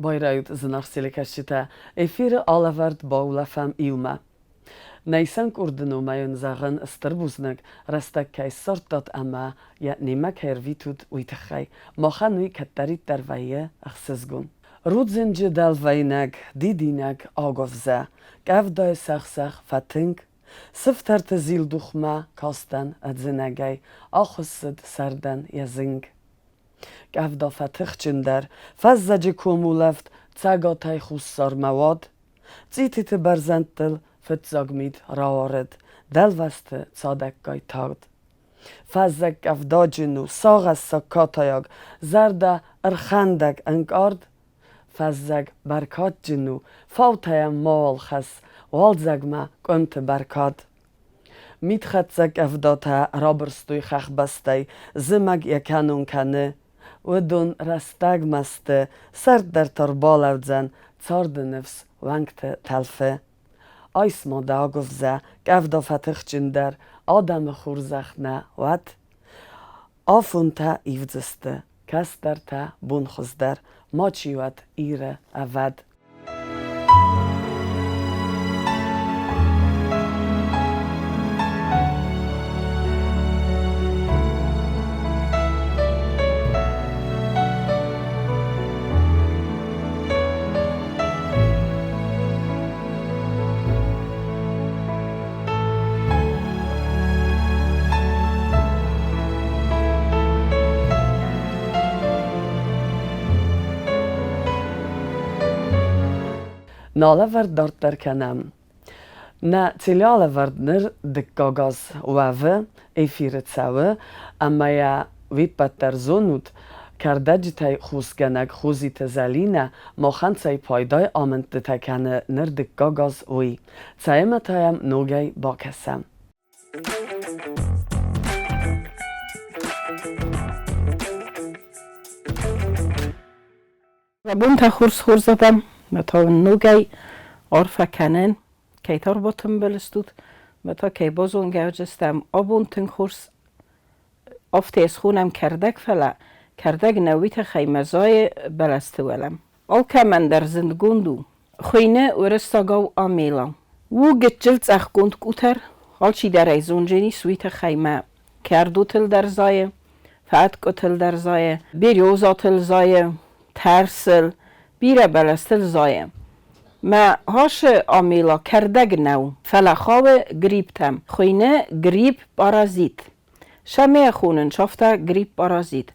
Bajrajut znarszélékesíte, éfére alevert baulafem ilme. Nejszenk ordenu majön zagen sterbuzneg, restek kej szortat ema, je némek hervitut újtechej, machanui ketterit terveje achszizgun. Rudzingy delveinek, didinek agavze, kevdaj szechszech fatink, Szöfterte zilduchma kasten edzinegej, achussid szerden jezing. Gavda fatichcinder, fazzagy kumuleft, cagataj husszar mawad, citite berzentel, fitzagmid raored, delveste cadekkaj tagd. Fazzek gavdagyinu, szagassa katajag, zarda erchandeg engard, fazzeg barkadgyinu, fautajem maalchesz, والزگما کنت برکاد. میتخدزگ افداته رابرستوی خخ بسته زمگ یکنون کنه و دون رستگ مسته سرد در تربال اوزن چارد نفس ونگت تلفه. آیس ما داگفزه گفدا فتخ جندر آدم خورزخ نه ود آفون تا ایفزسته کس در تا بون خزدر ما چیوت ایره اود. Naleverd darter kenem. Na cilialeverdner dikagaz wave efire cały, a maja witpater zonut kardedzitej chusgenek chuzite zalina mochancej pojdoj amentte kene ner dikagaz ui. Caematajem nogej bakesem. Rabunta خورز زدم متا نوگی عرفه کنن که تر باتم بلستود متا که بازون گوجستم آبون تن خورز افته از خونم کردگ فلا کردگ نویت خیمزای بلسته ولم آل که من در زندگوندو خوینه ورستاگاو آمیلا و گتجلت اخ گوند کوتر آل چی در ایزون جنی سویت خیمه کردو تل در زایه فعد کتل در زایه بیریوزا تل زایه ترسل بیره بلستل زایه ما هاش آمیلا کردگ نو فلخاو گریبتم خوینه گریب بارازیت شمه خونن شافته گریب بارازیت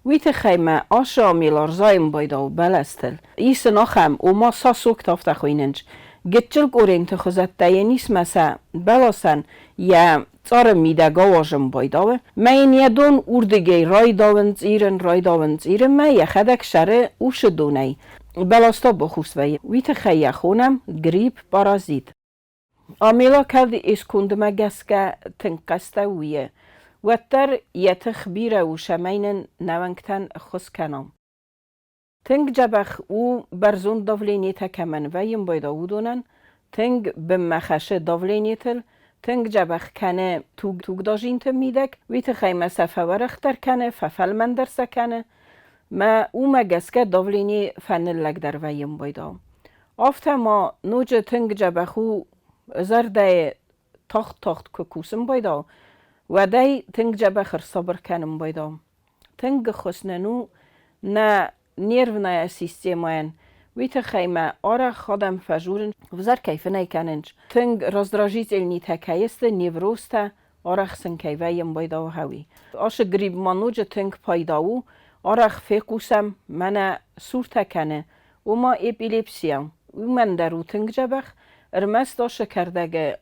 ویت خیمه آش آمیلا رزایم بایداو بلستل ایس ناخم او ما ساسوک تافته خویننج گتچل گورین تخوزت دینیس مسا بلاسن یا صار میدگا واجم بایداوه ما این یدون اردگی رای داون زیرن ما یخدک شره اوش دونی بلاستا بخوست ویت خیه خونم گریب بارازید آمیلا کردی از کندمه گسکه تنقسته ویه و تر یتخ بیره و شمینن نونگتن خس کنم تنگ جبخ او برزون دولینی تکمن ویم بایدا ودونن تنگ بمخشه دولینی تل تنگ جبخ کنه توگ داجین تمیدک ویت خیمه صفه ورختر کنه ففل من درسه کنه ما او مگسکه دولینی فنل لگ در ویم بایدا آفته ما نوج تنگ جبخو زرده تاخت ککوسم بایدا و دای تنگ جبخر صبر کنم بایدا تنگ خسننو نه نیرو نه سیستیماین ویت خیمه آره خودم فجورن وزر کیف نیکننج تنگ رازدراجیت النی تکایست نیوروسته آره خسن کیویم بایدا و هوی آش گریب مانوج تنگ پایداو آره فکوسم من سور تکنه و ما اپیلیپسیم و من درو تنگ جبخ ارمست آش کردگه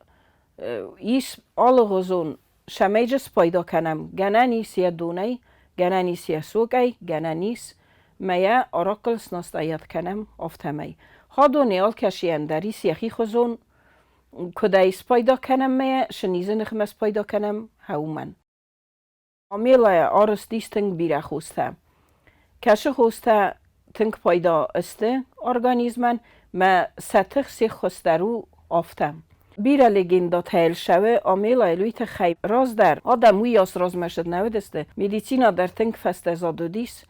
ایس آل غزون شمیجس پایدا کنم گنانیس یا دونی گنانیس یا سوگی گنانیس میا آراکلس نستایت کنم افتمی خادو نیال کشیان داری سیخی خزون کدایس پایدا کنم میا شنیزه نخمس پایدا کنم هاومن آمیلا آرس دیستنگ بیره خوسته کشه خوسته تنگ پایدا استه ارگانیزمن ما ستخ سی خسترو افتم بیره لگیندا تایل شوه آمیلا الویت خیب راز در آدم ویاس راز مشد نودسته میدیسینا در تنگ فسته زادو دیس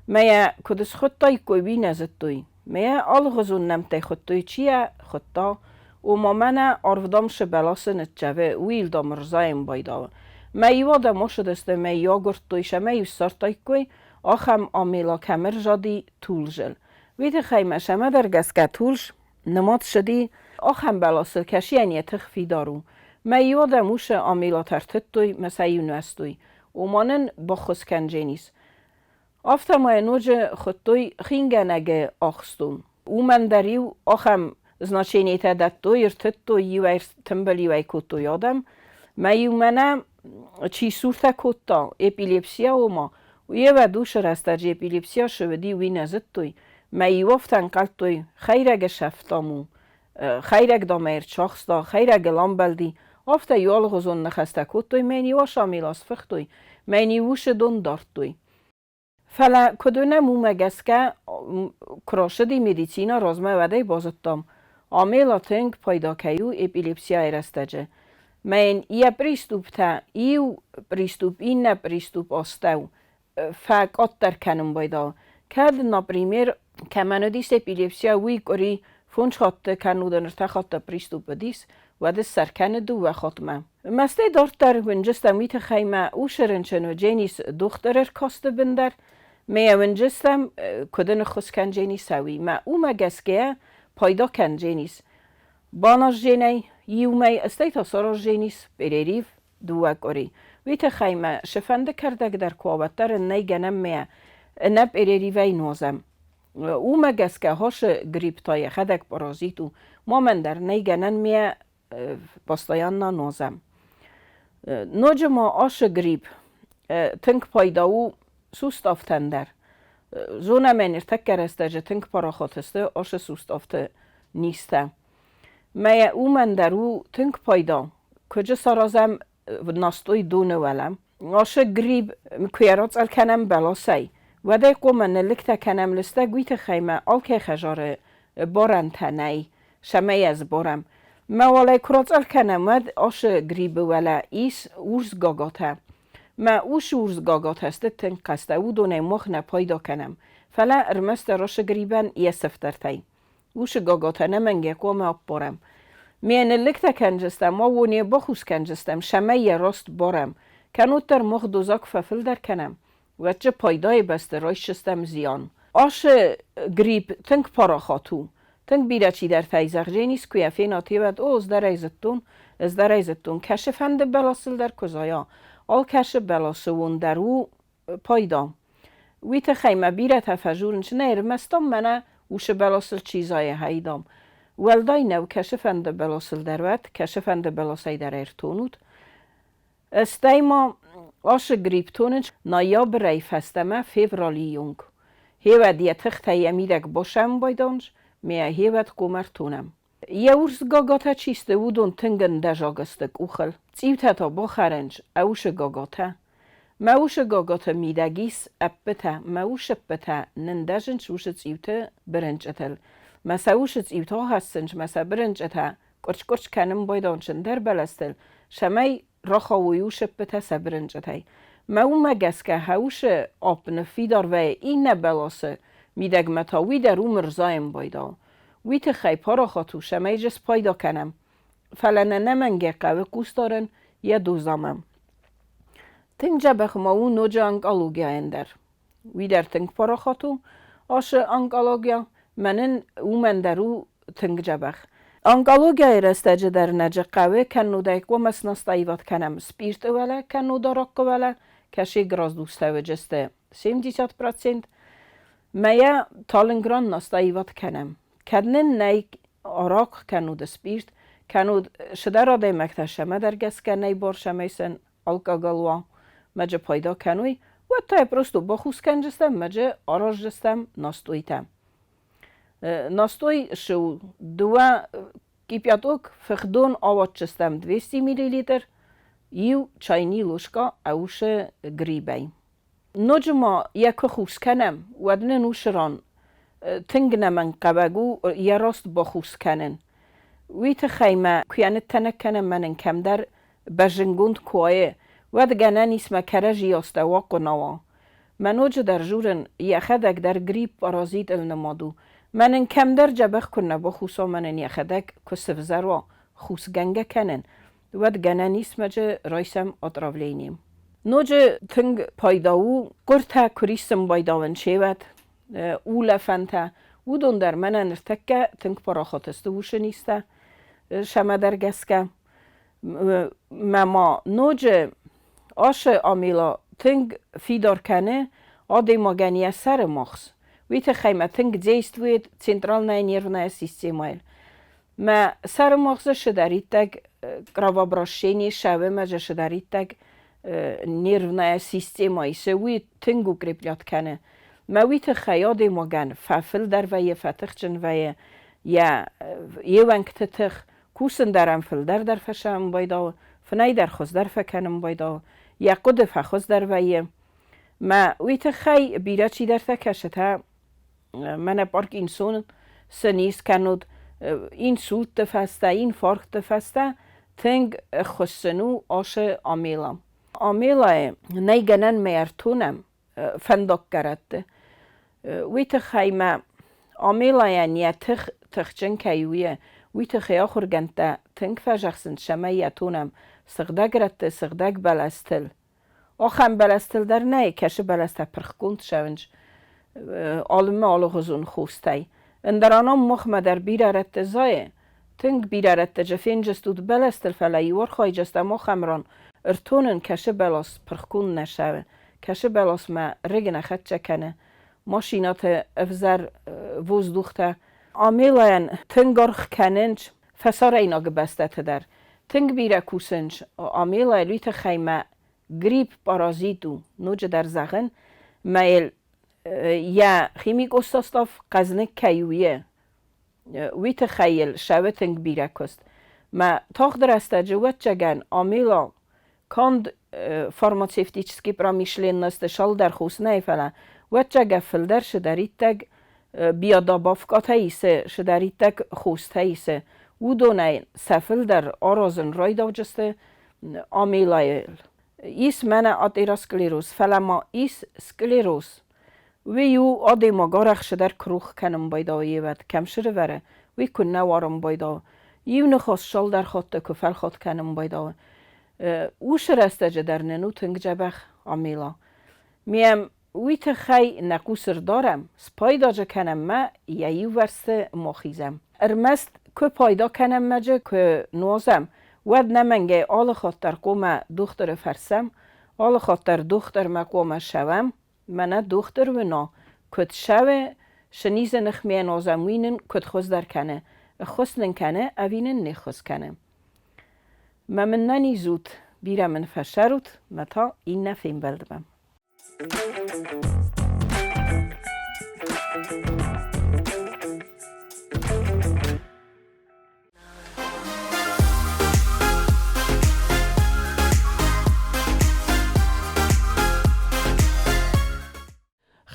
میا کدس خود تای کوی بی نزد توی میه آل غزون نمته خودتوی چیه خودتا و ما منه آرودامش بلاسن جوه ویل دا مرزایم بایدا میوا دا مشدسته میا گرتویشه میو سارتای کوی آخم آمیلا کمر جادی طولجل ویت خیمه شمه در گسکه طولش نمات شدی آخم بلاسل کشی انیه تخفی دارو میوا دا موش آمیلا ترتتوی مسیو نوستوی و مانن با خسکنجینیس آفتا ما نوج خودتوی خینگه نگه آخستون او من دریو آخم značenje da to jer to je tembeli vai koto jadam mai umana ci surta kotta epilepsia oma je vaduš rastaje epilepsia shvedi wina zettoi mai waftan kaltoi khaira geschäftamu khaira gdamer chakhsta khaira gelambaldi afta yol gozon nakhasta kottoi meni washamilas fachtoi meni wush don dartoi فلا کدونه مومگسکه کراشدی مدیسینا رازمه وده بازدتام آمیلا تنگ پیدا کیو اپیلیپسیا ایرستجه من یه پریستوب تا ایو پریستوب این پریستوب آستو فقط در کنم بایدا کد نپریمیر که منو دیست اپیلیپسیا وی کری فونش خاطر کنودن ارتخاط پریستوب بدیس و ده سرکن دو و خاتمه مسته دارتر ونجستم ویت خیمه او شرنچن و جینیس دختر کاسته بندر می ونجستم کدن خسکنجینی سوی ما او مگسکه پیدا کنجینیس باناش جینی یومی استیتا ساراش جینیس بریریف دوک آری ویت خیمه شفنده کردک در کوابتر نیگنم میه نب بریریوی نوزم او مگسکه هاش گریب تای خدک پرازیتو ما من در نیگنن میه باستایان نوزم نوج ما آش گریب تنگ پیداو سوست آفتندر زونه منیر تکر استجه تنگ پراخاتسته آش سوست آفته نیسته میا او من در او تنگ پیدا کجا سرازم ناستوی دونه ولم آش گریب کویرات الکنم بلاسی و ده قومن لکت کنم لسته گویت خیمه آل که خجاره بارن تنی شمه از بارم موالی کرات الکنم ود آش گریب ولا ایس ورز گاگاته ما اوش ورز گاگات هسته تنگ قسته او دونه مخنه پیدا کنم فلا ارمست راش گریبن یه سفتر تای اوش گاگاته نمنگه قوم اب بارم میان لکت کنجستم ما ونی بخوز کنجستم شمه یه راست بارم کنوت در مخ دوزاک ففل در کنم و چه پایدای بسته رای شستم زیان آش گریب تنگ پارا خاتو تنگ بیره چی در تایزخ جینیس کویا فیناتی ود او از در ایزتون کشفند بلاسل در کزایا آل کش بلاسون در او پایدا ویت خیمه بیره تفجورنش نیر مستم منه وش بلاسل چیزای هایدام ولدای نو کشفند بلاسل در ود کشفند بلاسای در ایرتونود استایما آش گریب تونج نایاب ریف هستمه فیورالی یونگ هیود یه تخته میرک باشم بایدانج میه هیود قمر تونم یه ورز گاگاته چیسته وودون تنگن دجاگستک اوخل چیوته تا بخرنج اوش گاگاته موش گاگاته میدگیس اپته موش اپته نندجنج وش چیوته برنج اتل مسا وش چیوته هستنج مسا برنج اته کرچ کنم بایدانچن در بلستل شمی راخاویوش اپته سبرنج اته مو مگسکه هوش آب نفی دار و این نبلاسه میدگ متاوی در او مرزایم بایدا ویت خیپا را خاتو شمی جس پیدا کنم فلنه نمنگه قوه قوس دارن یه دوزامم تنگ جبخ ما او نوجه انگالوگیا اندر وی در تنگ پارا خاتو آش انگالوگیا منن او من در او تنگ جبخ انگالوگیا ایرستجه در نجه قوه کنو دایک و مسنست ایوات کنم سپیرت وله کنو داراک وله کشی گراز دوسته و جسته 70% میا تالنگران نست ایوات کنم کدنن نیک آراک کنود سپیرت کنود شدر ده مکتشمه در گسکه نی بارشمیسن الکاگلوا مجه پیدا کنوی و تا پرستو بخوز کنجستم مجه آراج جستم ناستویتم ناستوی شو دو کیپیاتوک فخدون آوات جستم 200 میلی لیتر یو چاینی لوشکا اوش گریبی نجما یک خوز کنم ودن نوشران تنگ نمن قبگو یه راست بخوز کنن ویت خیمه کیانت تنکنم منن کم در بجنگوند کوه ود گنن اسم کرجی است واقع نوا منوج در جورن یه خدک در گریب پارازیت النمادو منن کم در جبخ کنه با خوصا منن یخدک کسف زروا خوص گنگه کنن ود گنه نیست مجه رایسم اطراولینیم نوجه تنگ پایداو قرطه کریسم بایداون شود او لفنته او دون در منن ارتکه تنگ پراخاتسته وشه نیسته شما در گسکه مما نوجه آش آمیلا تنگ فیدار کنه آده مگنیه سر مخص ویت خیمه تنگ زیست وید سنترال نرونای سیستمایل ما سر مخص شدارید تگ گراوا براشینی شوه مجه شدارید تگ نرونای سیستمایی سوی تنگو گریبلیات کنه ما ویت خیاد مگن فافل در ویه فتخ جن ویه یا یه ونکت تخ کوسن درم فل در فشم بایدا فنای در خوز در فکنم بایدا یا قد فخوز در ویه ما ویت خی بیره چی در تکشته من پارک اینسون سنیس کنود این سود تفسته این فرق تفسته تنگ خسنو آش آمیلام آمیلا نیگنن میرتونم فندق کرده ویت خیمه آمیلا یعنی تخچن کیویه ویت خیا خورگنده تنگ فجخسن شما یتونم سغدگ رده سغدگ بلستل آخم بلستل در نه کش بلسته پرخکوند شونج آلمه آلو غزون خوسته اندرانا مخمه در بیره رده زایه تنگ بیره رده جفین جستود بلستل فلایی ورخوای جسته مخمران ارتونن کش بلاس پرخکوند نشوه کش بلاس ما رگ نخد چکنه ماشینات افزر ووز دوخته آمیلاین تنگارخ کننج فسار اینا گبسته تدر تنگ بیره کوسنج آمیلای لیت خیمه گریپ پارازیتو نوج در زغن میل یا خیمیک استاستاف قزنک کیویه ویت خیل شوه تنگ بیره کست ما تاخ درسته جوت چگن آمیلا کاند فارماسیفتیچسکی پرامیشلین نست شال در خوص نیفله وت چگه فل در شدارید تگ بیادا بافکات هاییسه شدارید تگ خوست هاییسه او دونه سفل در آرازن رای دو جسته آمیلایل ایس منه آدیرا سکلیروس فلما ایس سکلیروس ویو آدی مگارخ شدر کروخ کنم بایداویه ود کم شده وره وی کن نوارم بایداو یو نخواست شال در خود کفل خود کنم بایداو او شرسته جدر ننو تنگ جبخ آمیلا میم وی تخی نقوسر دارم سپایدا جا کنم ما ییو ورسته مخیزم ارمست که پایدا کنم مجه که نوازم ود نمنگه آل خاطر قوم دختر فرسم آل خاطر دختر ما قوم شوم منه دختر و نا کت شوه شنیز نخمیه نازموینن کت خوز در کنه خسنن کنه اوینن نخوز کنه من ننی زود بیره من فشروت متا این نفیم بلدم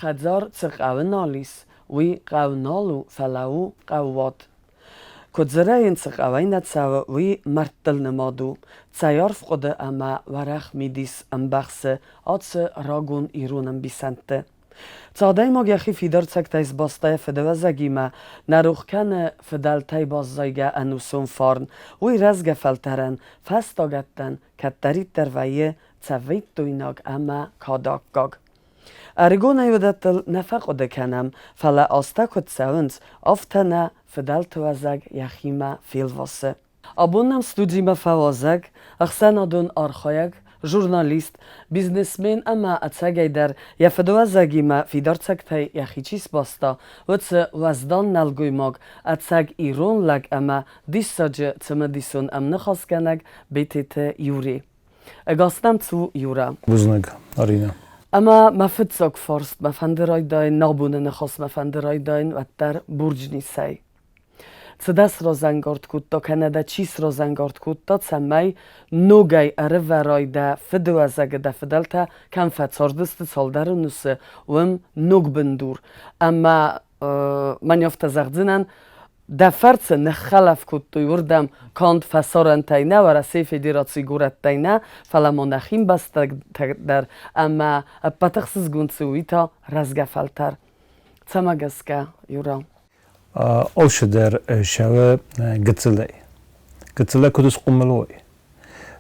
خدزار تقاو نالیس وی قاو نالو فلاو قاوات کدزرین تقاوین تساو وی مرتل نمادو تسایارف قده اما ورخ میدیس انبخس آتس راگون ایرونم بیسنته تادای ماگیخی فیدر تکتایز باستای فدوزگی ما نروخ کنه فدل تای باززایگه انوسون فارن وی رزگه فلترن فستاگتن کترید در ویه تسوید دویناگ اما کاداک گاگ ارگو نیودتل نفقوده کنم فلا آستا کد سونز افتنه فدل توزگ یخیمه فیل واسه ابونم ستودیما فوازگ اخسن ادون آرخایگ ژورنالیست بیزنسمن اما اتسگی در یفدوزگی ما فیدار تکتای یخی چیز باستا وچ وزدان نلگوی ماگ اتسگ ایرون لگ اما دیساجه تمدیسون ام نخواست کنگ بیتیت یوری اگاستم تو یورا بزنگ آرینا اما مفتزاگ فارست مفندرای داین نابونه نخواست مفندرای داین و در برج نیسی دست را زنگارد کود تا کنده چیز را زنگارد کود تا سمی نوگای اره ورای ده فدوزگه ده فدلتا کم فتاردست سال در نوسه وم نوگ بندور اما من یافت زغدینن ده فرص نخلف کود تو یوردم کاند فسارن تاینه و رسی فدراسی گورت تاینه فلما نخیم بست در اما پتخسز گونسوی تا رزگه فلتر تمگسکه یورا آل شدر شوا قتله قتله کدوس قملوی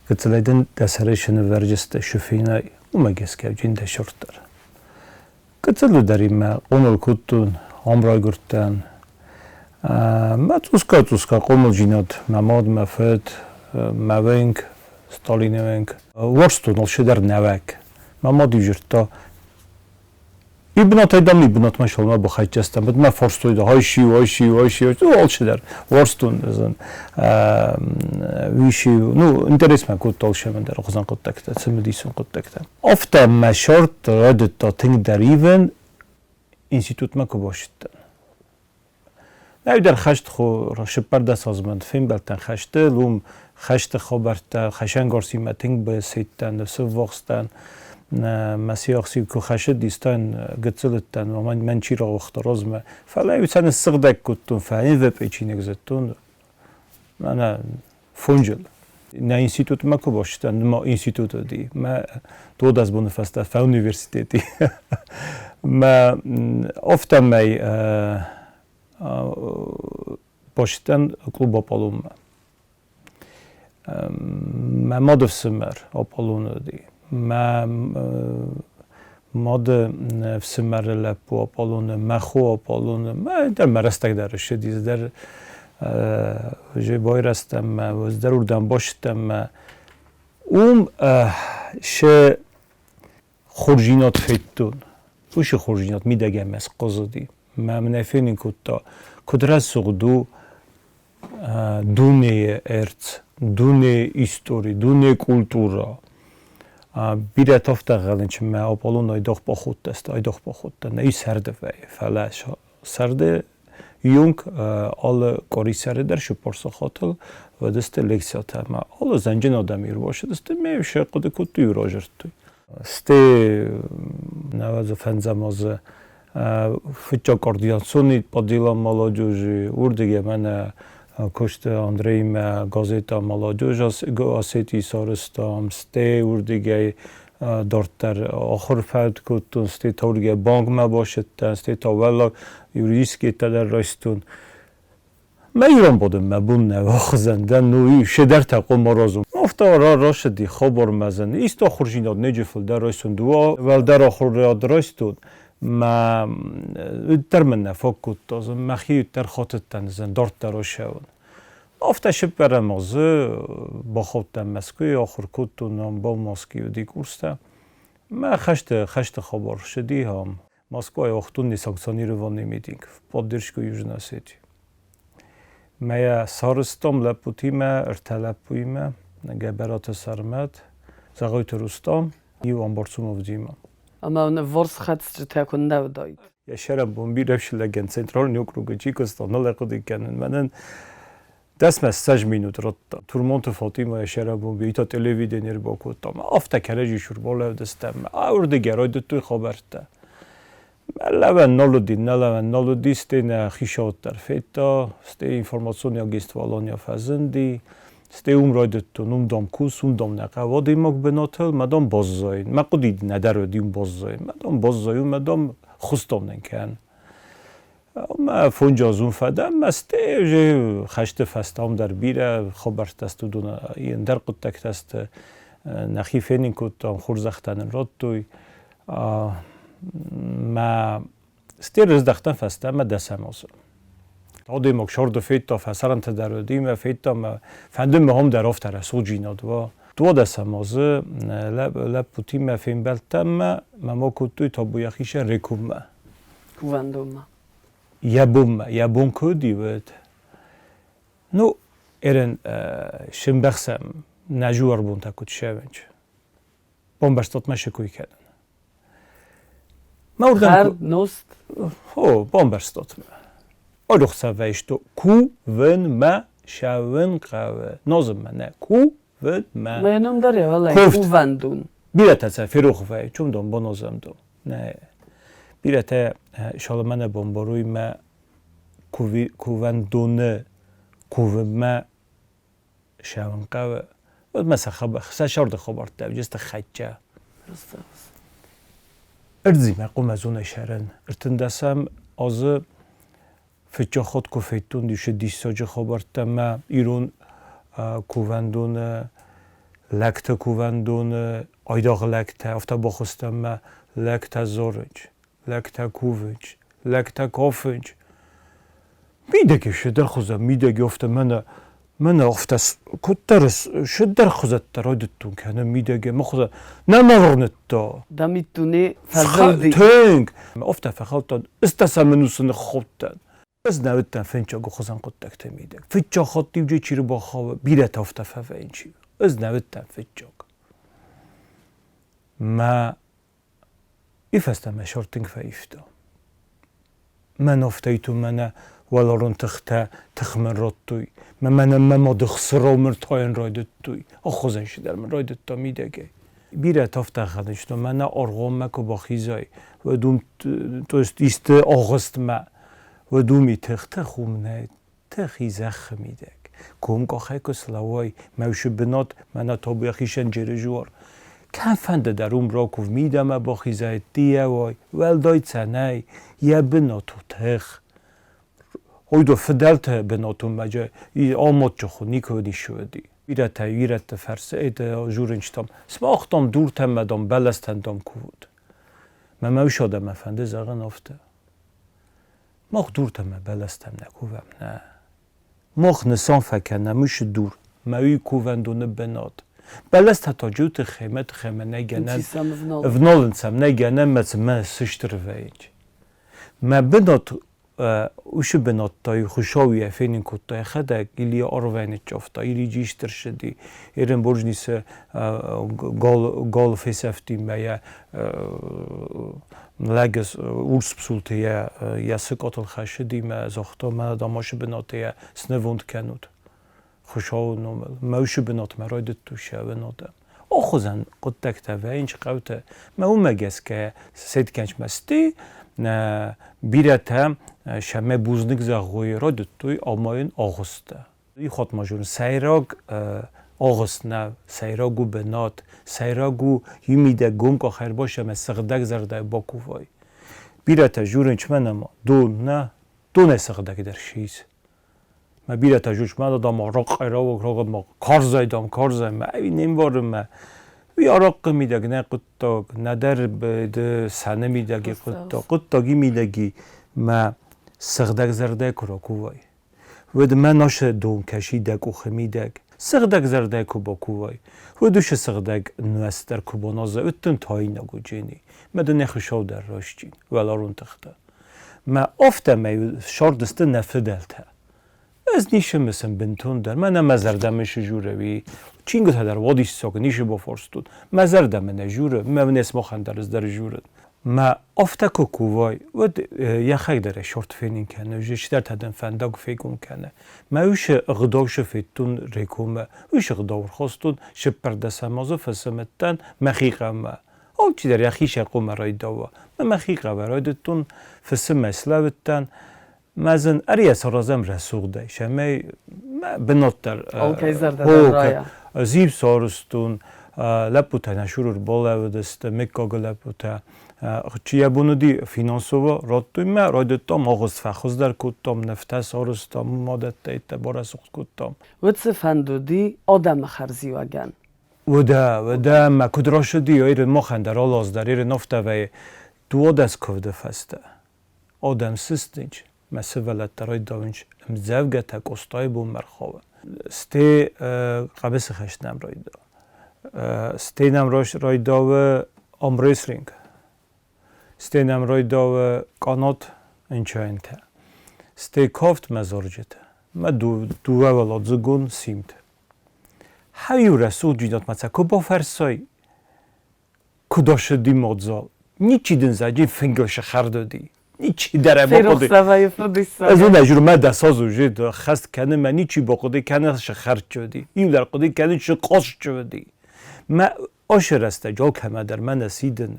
قتله دن دسرشن ورجست شفینای ومجس كابجين ده شرطر قتلو دريما قومل كتون عمرا قرتان ما توسكا قومل جينات مماد مفت موينك ستالينوينك ورستون الشدر نواك مماد يجرتا İbnat edam ibnat maşallah bu haccastan bud ma forstoydu hayşi ol şeder worstun zan виши ну интересно кот толшемендер гозан коттакта цемдисон коттакта ofta ma short rödet ting deriven institut ma koboshta навдар хашт хо шипарда созманд фим балтан хашты лум хашты хобарта хашан горсима тинг бе сеттан суввохстан مسیاقی که خشد دیستان گذلتن و من چی را اخترازم فعلا یوتن السقدك كتون فعلا و پیچینه گذتون من فونجل نه انستیتوت ما که باشتن ما انستیتوت دی ما دو دست بونه فسته فا اونیورسیتی ما افتا می باشتن کلوب آپالون ما مادف سمر آپالون دی ما ماد в سمرله по Аполлоне مخو Аполлоне ما در مرستک درش دیز در جای بایرستم و در اردن باشتم ش خورجینات فیتون وش خورجینات میدگم از قضادی ما منفینین کتا کدرت سقدو دونه ارث دونه هیستوری دونه کولتورا بیرت افته غلنچ ما آپولون ایداخ باخود است ایداخ باخود نه سرده و فلاش سرده یونگ آل کاری سرده در شپارس خاطر و دست لکسیات ما آل زنجان آدمی رو باشه دست میشه قد کتی راجر توی است نواز فنزماز فیچا کاردیاسونی پادیلا مالاجوجی اردیگه من کشت اندریم گازیتا مالاجوج آسیتی سارستام سته اردیگه دارتر آخر فرد کتون سته تورگه بانک ما باشد سته تاولا یوریسکی تدر رایستون ما ایران بودم ما بون نواخزندن نوی شدر تقو مرازم افتا را شدی خبر مزن ایست آخر جیناد نجفل در رایستون دوا ول در آخر راد رایستون ما در من نفاق کد تازم مخی در خاطر تنزن دارت در آشون افتا شب برم آزه با خود تن مسکوی آخر کد تو نام با ماسکی و دیگرسته ما خشت خبر شدی هم ماسکوی آختون نیساکسانی رو وانی میدینگ پادرشکو یوجنا سیتی ما سارستام لپوتیم ارتلپویم نگه برات سرمد زغایت روستام یو انبارسوم افدیمم اما اون ورس خدست تکون نوداید یا شرم بومی رفش لگن سنترال نیوکروگی چیکستان نلقدی کنن منن دست مساج مینوت رتا تورمونت فاطمه یا شرم بومی ایتا تلویزیونیر با کوتام افتا کرجی شور بالا دستم اورد گرای توی خبرته لون نالودی استین خیشات در فیتا است اینفورماسیونیا گیستوالانیا فزندی است عمرایدتون دام کوس دام نقوادی ماک بناتل مدام باززاین ما قدید نداریم باززاین مدام باززاین مدام خستم نکن ما فونجازون فدام است خشت فستام در بیره خبرت است دون این در قطعت است نخیفینی کتام خورزختن راد توی ما استیرز دختن فستم ما دستم آسم تادی مکشارد فیتا فسرن تدارودیم فیتا ما فندم هم در آفتر رسول جیناد و دو دستم آزه لب پوتیم ما فیم بلتم ما کتوی تابو یخیش رکوم ما کووندوم یبون کدی بود نو ایرن شم بخسم نجوار بون تا کد شونج بامبرستات ما شکوی کردن خرد نوست بامبرستات ما آدوخ سویشتو کوون ما شون قوه نازم ما نه کوون ما منم داره والا کووندون بیرته تا فروخ وی چون دام با نازم دو نه بیرته شالا من بامباروی ما کووندونه کوون ما شون قوه و مثلا سشارد خبرت دو جست خجه ارزی ما قوم از اون شرن ارتندسم از فچا خود کوفتون دیشه دیساج خبرتم ما ایران کووندون لکت کووندون آیداغ لکت افتا بخستم ما لکت زورج لکت کووج لکت کافج میده شدر خوزه میده گفته من افتاس کترس شدر خوزه ترادتون کنه میده ما خوزه نمورنت تا Da میتونه فضل دی تنگ افتا فخالتان استسامنوسن خوبتن از نوتن فنچا گو خوزن قدکت میده فچا خود دیوجه چی رو با خواه بیرت افتا فنچی از نوتن فچا ما ایفستم شورتنگ فایفتا من افتایتو من ولارون تخمن راتوی من ما دخسرو مرتاین رایدت توی آخوزن شدر من رایدت تا میدگه بیره تافته خدشتو من ارغام مکو با خیزای و دوم تو است آغست ما و دومی تخوم نه تخیزخ میدگ کم که خیک سلاوی موش بنات من تابوی خیشن جره جوار کم فنده در را کف میدم با خیزای دیه وای ول دایت سنه یه بناتو تخ هویدو فدلت بناتون مجا آمد چه خونی کودی شودی ویرت فرسه ایده جورنشتم سماختم دورتم مدام بلستندم کود من شدم افنده زغن افته ماخ دورتم بلستم نکوم نه ماخ نسان فکنه مش دور موی کووندونه بناد بلست تا جوت خیمت نگنن افنالنسم نگنن من سشتر ویج ما بناد اوش بنات تای خوشاوی افینین کتای خدا گلی آروین چافتا ایری جیشتر شدی ایرن برج نیست گال فیسفتی میا لگس اورس بسولتی یا سکاتل خشدی ما زختا ما داماش بناتی سنوند کنود خوشاو نومل موش بنات مرایدت توشه بنادم آخوزن قدک تا اینچ قوته ما اون مگس که سید کنچ مستی بیرت هم شمه بوزنگ زغوی را دتوی آماین آغسته ای خود ماجون سیراگ آغست نه سیراگو بنات سیراگو یمیده گم که خیر باشه من سغدک زرده با کوفای بیرت جورنچ منم دو سغدک در شیز ما بیرت جورنچ من دادم راق ایرا ما کار زایدم ما این نمیوارم ما وی آراق میدگ نه قطاق ندر به سنه میدگی قطاقی میدگی ما سغدک زرده کرا کوای ود من ناش دون کشیدگ و خمیدگ سغدک زرده کو با کوای و دوش سغدک نوستر کو با نازه اتن تایی نگو جینی مده نخشاو در راشتین ولارون تخته ما افته می شاردسته نفته دلته از نیشه مثل بنتون در من مزردمش جوروی چینگو تا در وادیش ساک نیشه با فرستود مزردم نجوره من اسم خندر از در جورد ما افته که کووای و یخک داره شورت فینین کنه و جشتر تدن فنداگ فیگون کنه ما اوش اغداو شفیتون ریکومه اوش اغداور خواستون شب پرده سمازو فسمتن مخیقه ما آل چی در یخی شقو مرای داوا ما مخیقه برای دتون فسم مسئله بتن مازن اریاس رازم رسوق ده شمی بنات در رایا زیب سارستون لپوتا نشورور بالا ودست مکاگ لپوتا چیه بونو دی فینانسووا راتوی ما رایدتام آغاز فخوز در کتام نفته سارستام مادت تایت باره سخت کتام وچه فندو دی آدم خرزی وگن وده ما کدرا شدی ایر ما خندر آلاز در ایر نفته و دو دست کفده فسته آدم سستنج مثل ولد ترای داونج امزوگه تک استای بون مرخواه ستی قبس خشنم رای دا ستی نم رای دا و آمریسرینگ ستی نم رای دا و قانات انچاینته ستی کافت مزارجته ما دوه ولاد زگون سیمت هایو رسول جیدات مثلا که با فرسای کدا شدی مادزال نیچی دن زجی فنگلش خردادی نیچی داره با قدی از اون اجور من دستازو جید خست کنه من نیچی با قدی کنه خرد شدی این در قدی کنه قاش شدی ما آشر است جا که من در من سیدن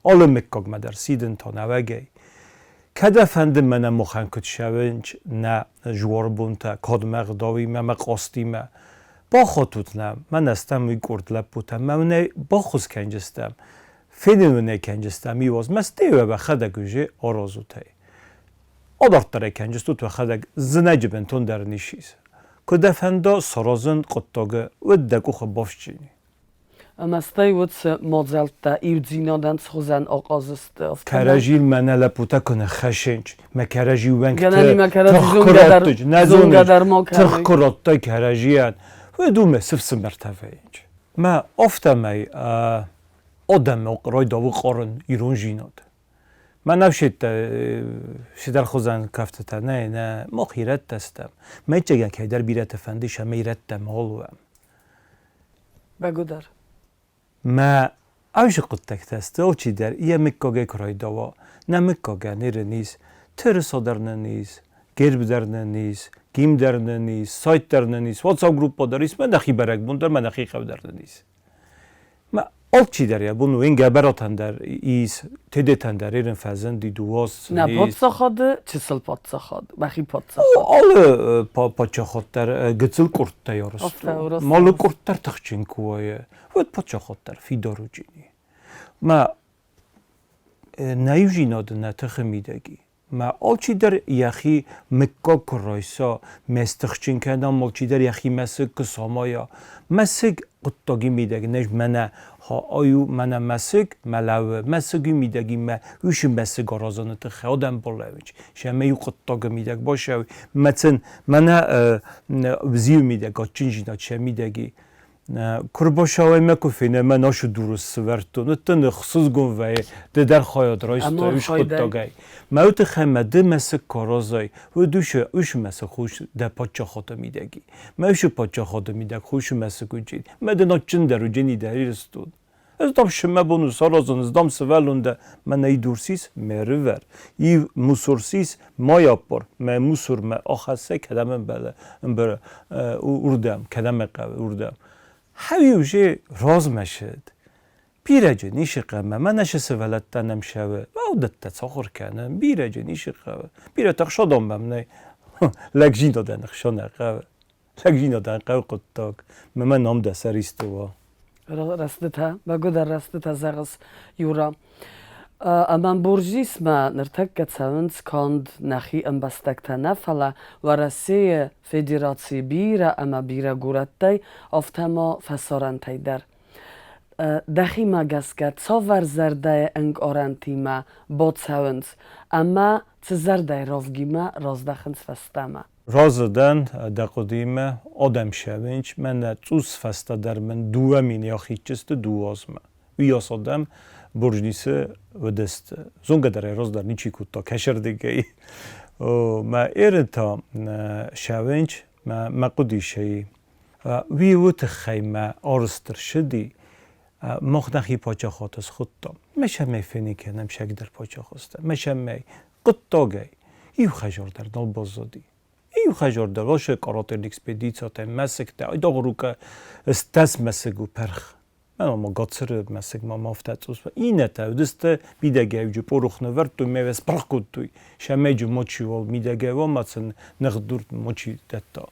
آل مکاگ من در سیدن تا نوگی کده فند من مخن کد شونج نه جوار بونتا کاد مقداوی من قاستی من با خاطوتنم من استم وی گرد لب بودم من با خوز کنجستم فیدن و نکنجستم میواز مستی و بخده گوشه آرازو تای Adarttere kencestut ve xedek zineci benton dernişiz. Kudefenda sarazın qottagı ve dekuxa bafçini. Ama stajut modzelta i wdzinodan schozen okazist. Kerejil menele puta kune xeşinç. Me kerejil venkte Geneli me kerejil zungadar mo kerejil. Tırk kuratta kerejiyen. Ve dume sıfsı mertefeyinç. Me oftemey odem oqroy davu qarın irun jinod. من نفشت شدر خوزن کفته نه ما خیرت دستم من چگن که در بیرت فندیش همه ایرتم هلوام بگو در ما اوش قطک تسته او چی در یه مکاگه کرای دوا نه مکاگه نیر نیز تر صدر نیز گرب در نیز گیم در نیز سایت در نیز واتساپ گروپ داریس من نخی برک بوندر من نخی خو در نیز ما Alçı der ya bunu en geberatan der is tedeten der erin fazın di duas ne patsaxadı çısıl patsaxadı baxi patsaxadı alı patsaxat der gıtsıl kurt der yoruz malı kurt der tıxçın kuaya ve patsaxat der fidarucini ma nayujin adı ne tıxmidegi ma alçı der yaxi mekka kuraysa mestıxçın kenan alçı der yaxi mesik kısamaya mesik قطعی میدگی نش منه ها آیو منه مسک ملاوه مسکی میدگی ما ویش مسک رازانه تخیادم بالایش شما یو قطعی میدگ باشه مثلا منه وزیو میدگ چنجینا چه میدگی کرباشاوی مکوفینه من آشو درست سوارتو نتن خصوص گویی در خیاد رایست ویش قطعی موت خمده مسک کارازای و دوش مسک خوش در پاچه خاطر میدگی موش پاچه خاطر میدگ خوش مسک وجید مدن چند درو جنی داری رستود از دام شما بونو سالازون از دام سوالونده من ای دورسیس مرور ای موسورسیس مایا پر من موسور من آخسته کدام بله اردم کدام قوی اردم هیوجه راز مشد بیرجه نیشه قمه من نشه سوالت نمشوه و عودت تساخر کنم بیرجه نیشه قوه بیره تخشادم بمنه لگجین دادن خشانه قوه لگجین دادن قوه قطاق من نام ده سریستوا راسته ها بگو در راسته تا زغز یورا اما برجیس ما نرتک کتساونس کند نخی انبستکتنه فلا ورسی فدراسی بیره اما بیره گورتی افتما فسارنتی در دخی ما گسکت ساور زرده انگ آرنتی ما بود ساونس اما چه زرده رافگی ما رازدخنس فستما رازدن در قدیمه آدم شوینچ من توس فسته در من دوامین یا خیچست دوازمه ویاس آدم برجنیسه و دست زنگ در راز در نیچی کوتا کشر دیگه ما ایرتا شوینچ ما قدی شی وی وت خیمه آرستر شدی مخنخی پاچه خاطس خودتا مشه میفینی کنم شک در پاچه خواسته مشه می قطاگی ایو خجار در نال بازدی ایو خجار در واشه کاراتر اکسپدیسیا تا مسک تا ایدا غروکه استس مسکو پرخ من اما گاتسر مسک ما مافتت اوس اینه تا دسته بیدگه جو پروخنه ورد تو میوس پرخود توی شمی جو موچی ول میدگه و مثلا نخدور موچی دتا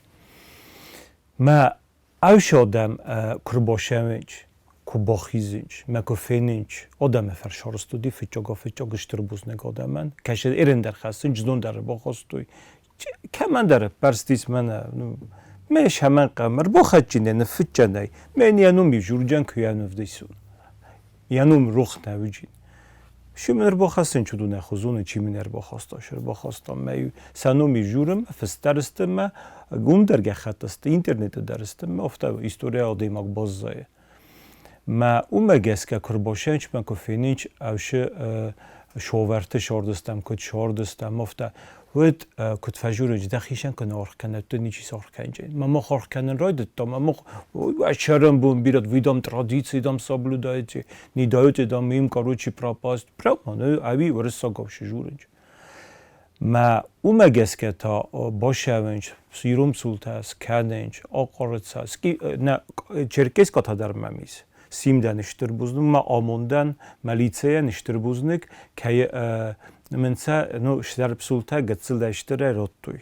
ما اوش آدم کرباشمینچ کوباخیزینچ مکوفینینچ آدم فرشارستودی فیچاگا شتربوز نگاده من کشه ایرن در خستین جدون در باخستوی کمان در پرستیس منه میش همان قمر باخت جنه نفچه نی من یانو میجورجن که یانو فدیسون یانو روخ نویجین شو منر باخستین چودو نخوزونه چی منر باخستاشر باخستم می سنو میجورم فسترستم گون درگه خطست اینترنت درستم افته استوریا آدیماک بازه ما اومگس که کرباشنچ من کفینیچ اوش شوورته شاردستم کد شاردستم افته ود کد فجورج دخیشن کنه آرخ کنه تو نیچی سارخ کنجین ما خارخ کنن رایدت تا ما اشرم بون بیرد ویدام ترادیسی دام سابلو دایتی نیدایت دام میم کاروچی پراپاست پراپانه اوی ورسا گوش جورنج ما اومگس که تا باشونج سیروم سولتاس کننج آقارتساس کی نه چرکس کاتا در ممیز سیمدن اشتربوزنم ما آموندن ملیتسه اشتربوزنک که منسا نو اشترب سولتا گتسل اشتره روتوی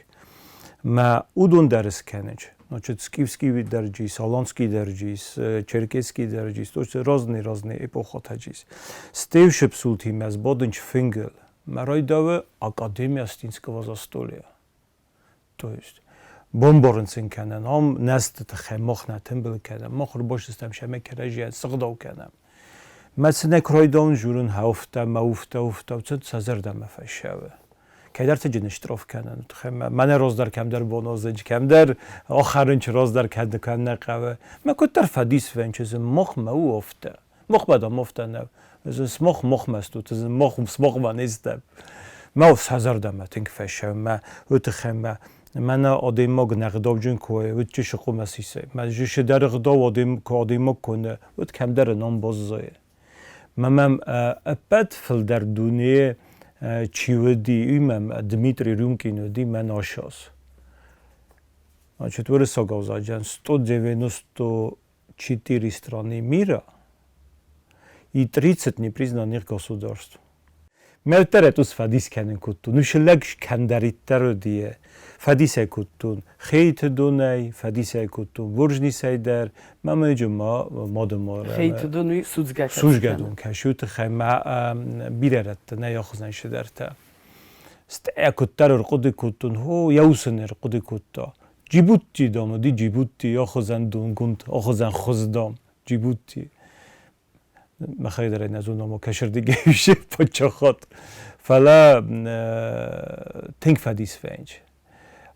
ما اودون درس کنج نوچت سکیفسکی درجیس آلانسکی درجیس چرکسکی درجیس تو رازنی اپوخات هجیس استیوشب سولتی مز بادنج فینگل Марайдаве академия стинского застолья. То есть бомборнцин кенен, ам нест тхемохнатен был кенен, мохр бошстам шемекережи сгдау кенен. Мәсіне кройдон жүрін хауфта, уфта, цуд сазардам фашаве. Кайдар тجن اشتراف کنن من روزدار کم در بونوزج کم در آخرین چه روزدار کد کن نقوه من کتر فدیس ون چیز مخ او افته مخ بدم افته نه از مخ مستو از مخ من نیستم ما سازر دم تینک فشه ما اتخم من آدم نقداب جون کوه و چه شقو مسیسه من جوش در غدا آدم کنه و کم در نام بازه من ابد فل در دنیای چیودی ایمم دمیتری رومکینو دی من آشاس. چطور ساگازاجن 194 страны мира и 30 непризнанных государств. Мелтеретус фадис кенен куттун, нушелег кендариттер дие, фадисе куттун, хейт дуней, фадисе куттун, буржни сейдер, мамеджума модемор. خیت دونی سوزگک. سوزگدون کشوت خیمه بیررت نه یاخوزن شدرته. است اکتر رقد کتون هو یوسن رقد کتا. جیبوتی دام دی جیبوتی یاخوزن دون گند آخوزن خوزدام جیبوتی. مخیدر این از اونم کشر دیگه میشه پچخات. فلا تینگ فدیس فنج.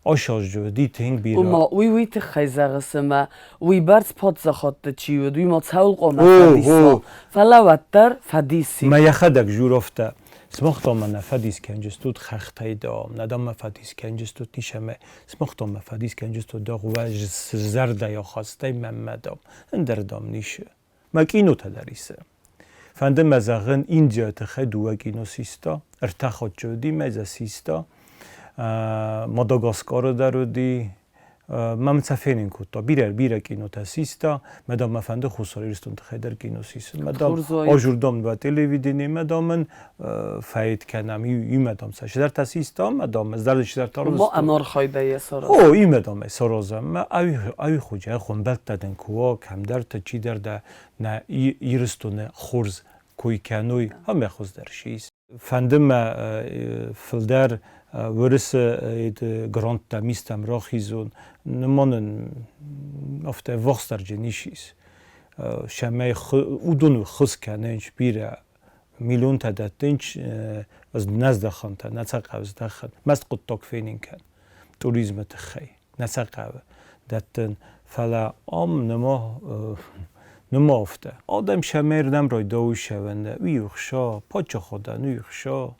آشاج جو دی تینگ بیرا. اما وی تخیزه ما وی برد پاد زخات چیود وی ما تحول قوم فدیسا. فلا وتر فدیسی. ما یخدک جورفته. سمختم من فدیس کنجستود خختای دام. ندام ما فدیس کنجستود نیشمه. سمختم ما فدیس کنجستود داغ و زرد یا خاسته من دام. اندردام نیشه. ماکینو تدریسه. فندم مزاغن اینجا تخدو وکینو سیستا. ارتخات جودی مزه سیستا. ماداگاسکار درودی. من سفینین کوتا بیره کینو تاسیستا مدام مفنده خساری رستون تخیدر کینو سیست مدام آجوردام و تلویزیونی مدام من فاید کنم ای مدام سش در تاسیستا مدام از دردش در تاروز ما امار خایده یه سراز او ای مدام سرازم ما اوی خوجه خون بلد دادن کوا کم در تا چی در نه ایرستونه خورز کوی کنوی همه خوز در شیست فندم فلدر ورس گرانت تمیستم راخیزون نمانن افته وقتر جنیشیس شمه اودونو خس کننش بیره میلیون تدتنش از نزد خانته نسق از دخل مست قطاق فینین کن توریسم تخی نسق دتن فلا نما افته آدم شمیردم رای داوش شونده ویخشا پاچه خودن ویخشا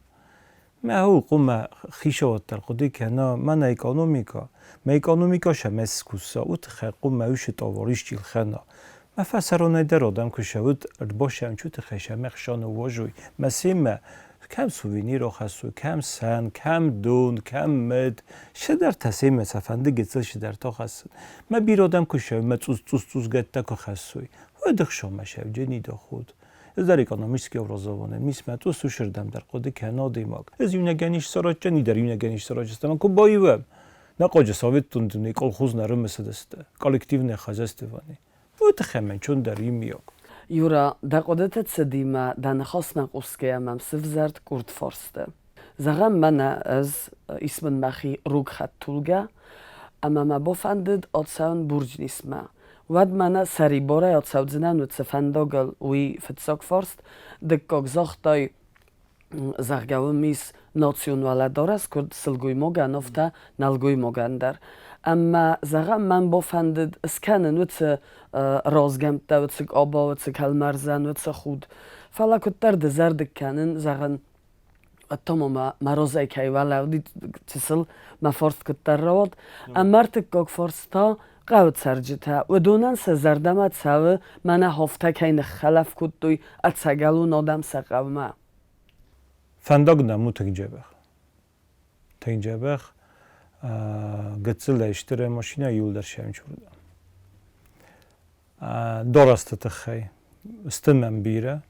ما هو قوم خیشات در خودی کنه من اکونومیکا شمس کوسا اوت خقوم ماوش تاواریش چیل خنا ما فسرانه در آدم که شود باشم چوت خشم خشان و واجوی مسیم کم سوینی رو خسو کم سن کم دون کم مد شدر تسیم سفنده گتل شدر تا خسن ما بیر آدم که شود ما توز گته که خسوی و دخشام مشو جنی دا خود از در اکونومیسکی ابرازوانه میسمت و سوشردم در قد کنادی ماگ از یونگانیش سراج جنی در یونگانیش سراج استم کو بایوم نقاج ساویت تون کلخوز نرم مسدسته کالکتیو نخازستوانی و تخمن چون در میاگ یورا در قدرت سدیما دن خاص نقصکی امام سفزرد کورد فارسته زغم من از اسم مخی روگ خط طولگه اما ما بفندد آتسان برج نیسمه ود منه سری باره یا تسودزنن و تسفنداگل وی فتساک فارست دکاک زاختای زغگاو میس ناسیونواله دارست کرد سلگوی موگن افته نلگوی موگن در اما زغم من بافندد اسکنن و تس رازگمته و تسک آبا و تسک هلمرزن و تس خود فلا کتر دزرد کنن زغن تمام مرازای که ولی دید تسل مفارست کتر رواد اما تکاک فارستا قاوت سرجته و دونن سزردمت سوه من هفته که این خلف کد دوی اتسگلو نادم سقومه فندق نمو تنجه بخ گتزل اشتره ماشینه یول در شیم چوردم دارست تخی استمم بیره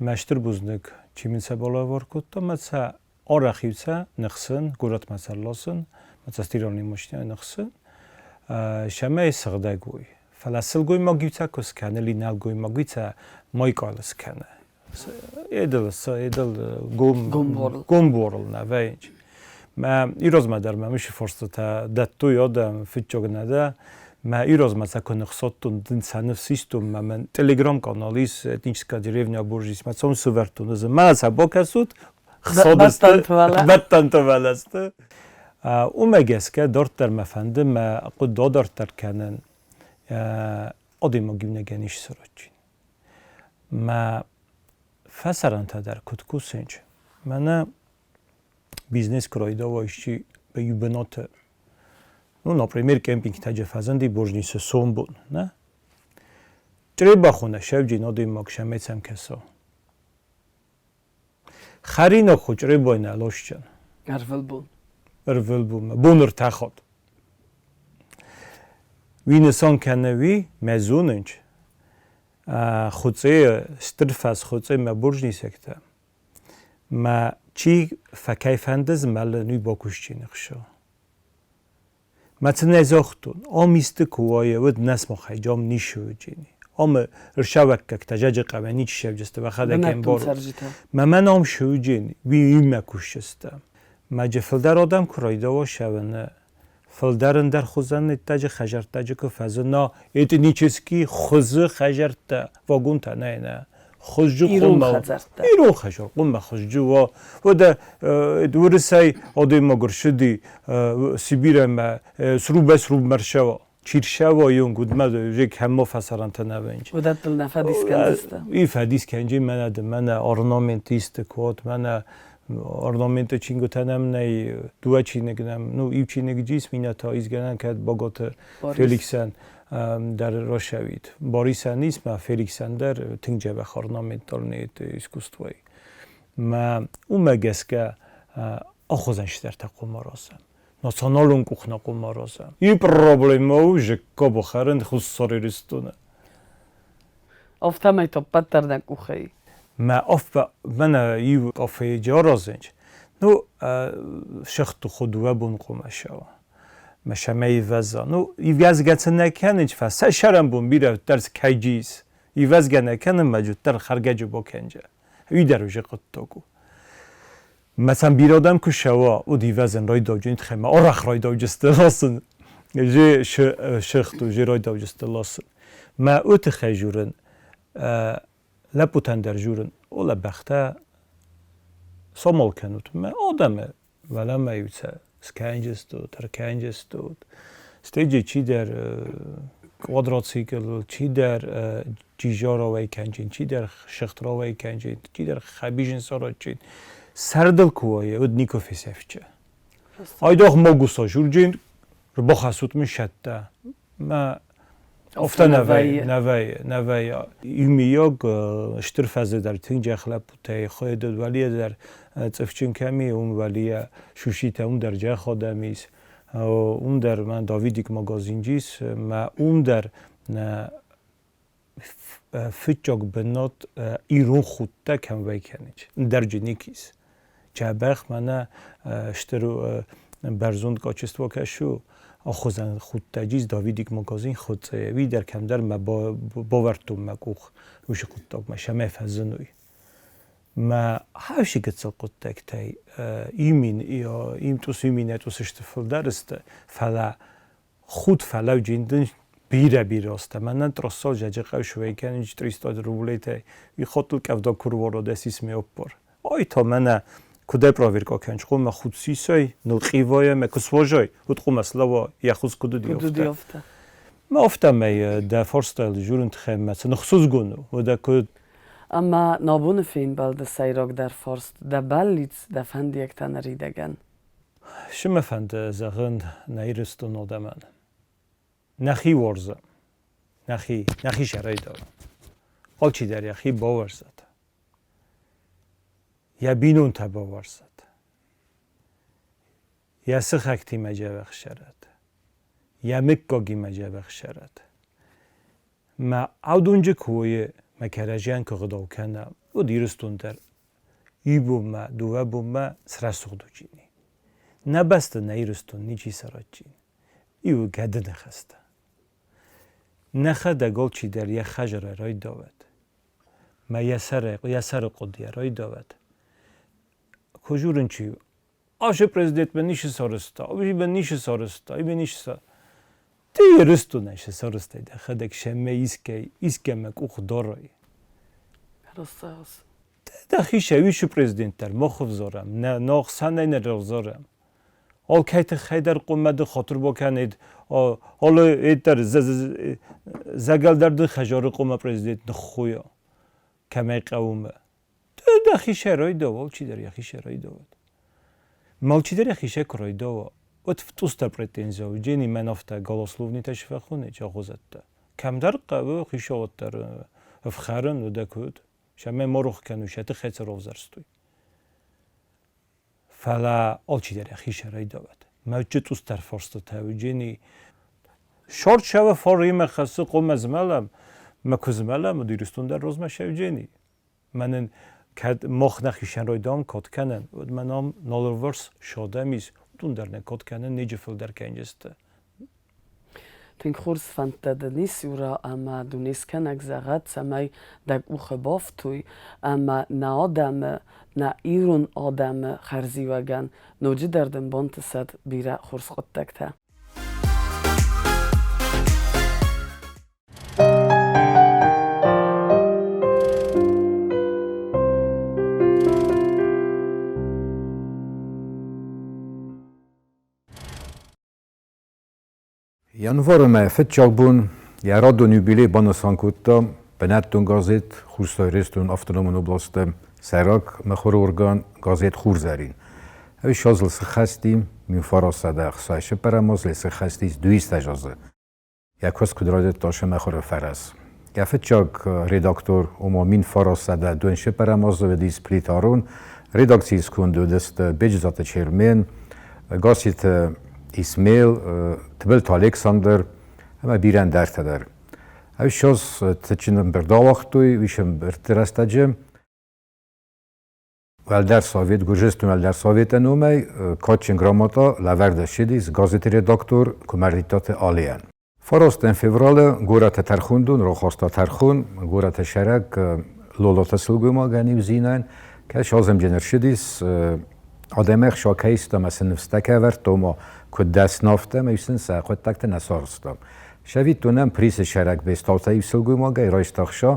مشتر بزنگ چیمین سبالا وار کد تا مثلا آرخیوسه نخسن گورت مسلاسن مثلا استیرانی ماشینه نخسن شمه سغده گوی فلسل گوی ما گیوچه کس کنه لینال گوی ما گیوچه مایکال سکنه ایدل گم نوینج ما ایروز ما در میشه فرصت دتو یادم فیچوگ نده ما ایروز ما سکن خصوتون دن سنف سیستم من تلگرام کانالیس etniczka dierewnia Bożis ma są suwertun z ma sabok asut بدتن است اومگس که دارتر مفنده ما قد دارتر کنن آدم گیم نگنیش سرچین ما فسران تا در کتکو سنج من بیزنس کرایدا و ایشی به یوبنات ну например кемпинг таҷафазанди божнисе сом буд на треба хона шавҷин одим макшамецам кесо харино хуҷребойна лошчан арвел бун бунур тахот винесон канави мезунинч хуце стрфас хуце ма божнисекта ма чи факайфандез малнуй бокушчинихшо مثلا نزاختون آمیسته کوایه ود نسم خیجام نیشو جینی آم رشاوک که تجاج قوانی چی شب جسته و خدا کن بار من آم شو جینی وی این مکوشستم مجه فلدر آدم کرایده و شونه فلدرن در خوزن تاج خجرت تاج که فضنا ایت نیچسکی خوز خجرت واگون تا نه خوشجو ایرون خجر قم خوشجو و ده ورسای آدم مگر شدی سیبیرم سروب مرشوا چیرشوا یون گود مد یک همه فسران تنابنج و ده تل نفدیس کنجست ای فدیس کنجی من آرنامنتیست کوت من آرنامنت چینگو تنم نی دو چینگنم نو ای چینگجیس مینا تا ایزگنن که باگات فلیکسن در روشوید باریسن نیست ما فلیکسن در تنجه به خارنامنتالنیت اسکوستوی ما اومگس که آخوزنش در تقوم راسم ناسانالون کخنا قوم راسم این پروبلم او جکا بخارند خصوصی رستونه افتم ای تو پتر نکوخی ما من ایو آفه جارازنج نو شخت خود و بون قومشوا مشامه وزا نو ایواز گتن نکنج فس شرم بون بیره درس کیجیز ایواز گن نکنم مجود در خرگج با کنجه ای دروجه قطعو مثلا بیرادم که شوا او دیوازن رای داوجین خیمه آرخ رای داوجست لاسن جه شخت و جه رای داوجست لاسن ما او تخیجورن لپوتن در جورن اولا بخته سامال کنود ما آدمه ولی ما یوچه سکنجستود، ترکنجستود استیجی چی در کوادراتسیکل چی در جیجاراوی کنجین چی در شختراوی کنجین چی در خبیجین سراچین سردل کوایه ود نیکو فیسفچه ایداخ موگوسا جورجین رو بخصوت میشده ما افتا نوی ایمیاگ شترفزه در تنجه خلب بوده خواهد ولی در تفچین کمی اون ولی شوشیت اون در جه خادمیز اون در من داویدیک مگازینجیس ما اون در فیچاگ بنات ایرون خودتا کم وی کنیج در جنیکیز چه بخ من شترو برزوند کاچست و کشو آخوزن خود تجیز داویدیک مگازین خود وی در کم در ما باورتون مگوخ وش خود تاگ ما شمه فزنوی ما هاوشی گتسل قد تکتی ایمین یا ایم توس ایمینه توس اشتفل درست فلا خود فلاو جیندن بیره است من نترسال جاجه قوش وی کنیج 300 روبلیته وی خودل کفدا کروارو دستیس می اپر آی تا من کدای پراویرکا کنج قوم خود سیسای نلقیوای مکسواجای خود قوم اصلا یخوز کدو دیافته ما افتم در فارستایل جورن تخیم مثلا خصوص گونو و در کد اما نابون فین بالد سیراک در فارست در بلیت در فند یک تنری دگن شما فند زغن نیرستون آدمان نخی ورزه نخی شرای دارم حال چی در یخی باور زد یا بینون تا باور زد یا سخکتی مجابخ شرد یا مکاگی مجابخ شرد ما اودونجه کوی مکرجان که غداو کنم و دیرستون در ای بوم ما دوه بوم ما سرسوق دو چینی نبسته نیرستون نیچی سرات چین ایو گده نخسته نخه دگل چی در یک خجره رای داود ما يسر قدية رأي داود کجورن چی؟ آشه پرزیدنت به نیش سارستا، آبی به نیش سارستا، ای به نیش سار. تی رستو نشه سارستا ده خدک شمه ایسکه مکوخ دارایی. راستاس ده خیشه ویشو پرزیدنتر مخوف زارم، نه ناخ سنده نرخ زارم. آل کهت خیدر قومد خاطر بکنید، حالا ایتر زگل درد خجار قوم پرزیدنت نخویا کمی قومه. ده خیشه رای داوال چی در خیشه رای داود. مالچی در خیشه کرای داوا. ات فتوستا پرتنزیو جنی منافتا گالاسلوونی تشفه خونه چه خوزده. کم در قوه خیشه وتر افخارن و دکود. شما مروخ کنوشه تخیط روزرستوی. فلا آلچی در خیشه رای داود. موجود توستر فرست تاو جنی شورت شو فاری مخصص قوم زملم مکزملم و دیرستون در روز مشو جنی. منن که مخ نخیشن رای دام کات کنن و منام نالورس شده میز دون در نکات کنن نیجه فل در کنجسته. تن خورس فانتد نیسیورا اما دونیس کنک زغت سمی دک اوخ بافتوی اما نه آدم نه ایرون آدم خرزی وگن نوجی دردن بانت سد بیره خورس خود دکته. Januar me fetjabun ja radon jubilej Banasankutta benetton gazet Húsztajrésztön автономен областе Серак мехор орган газет Хурзарин. Evi şazıl sıxastim min farasada xsayşe peramaz le sıxastis 200 жазы. Якос кудраdet taşı mexor feras. Ja fetjak redaktor oma min farasada dönşe peramaz ve dis plitarun redakcijas kundu dest bejzata çermen gazet İsmail تبلت Alexander ama biren dert eder. Ev şaz tçinin bir davaxtoy vişim bir terastacım. Vel der Sovyet Gürcistan vel der Sovyet enumey kaçın gramata laverde şidis gazete redaktor kumeritate aliyen. Farast en fevrale gorate terxundun roxasta terxun gorate şerek lolata silguma gani vzinen ke şazem jener şidis آدمه شاکیست مثلا نفستکه ورد توما کد دست نافتم ایستن ساقت تکت نسارستم شوید دونم پریس شرک بیستالتا ایسلگوی ما گای رایستاخشا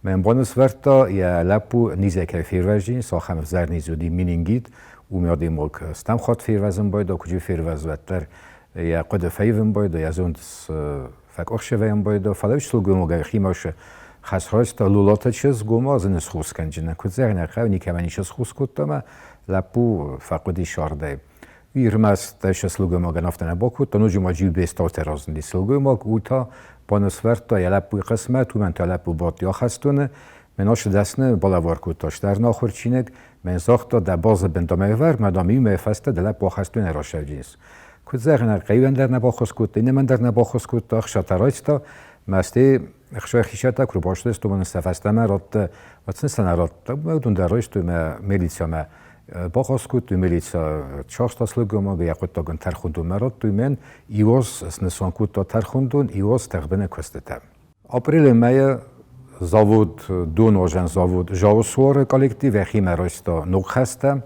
من بانس ورد تا یا لپو نیزه که فیروزین ساخم افزر نیزودی مینینگید و میادی ملک استم خواد فیروزن باید و کجی فیروزوتر یا قد فیوم باید و یا زوند فک اخشه ویم باید و فلاوش سلگوی ما گای خیماش خسرایست لولاتا چیز گوما از نسخوز کنجنه کد زغنه خواه نیکمانیش خوز کدتم لپو فقدی شارده ویرمست تاش سلوگو ما گنافتن باکوت تا نوجو ما جیب بیستال ترازن دی سلوگو ما گوتا بانسورت تا یا لپوی قسمت و من تا لپو باد یا خستونه مناش دستنه بالا وارکوت تاش در ناخور چینک من ساختا در باز بندامه ور مدامی میفسته در لپو خستونه را شوجینس کد زغنر قیون در نباخوز کود اینه من در نباخوز کود تا خشاترایستا مستی خشای خیشتا کرو باشده است و من استفستمه رات واتسن سنرات مودون در رایست و میلیسیامه باخاز کود تو میلیسا چهارتا سلگوما به یکوت تاگن ترخوندون مراد تو من ایواز اسنسان کود تا ترخوندون ایواز تقبن کستتم. آپریل مای زاود دون آجن زاود جاوسوار کالکتیو خیمه رایستا نوخسته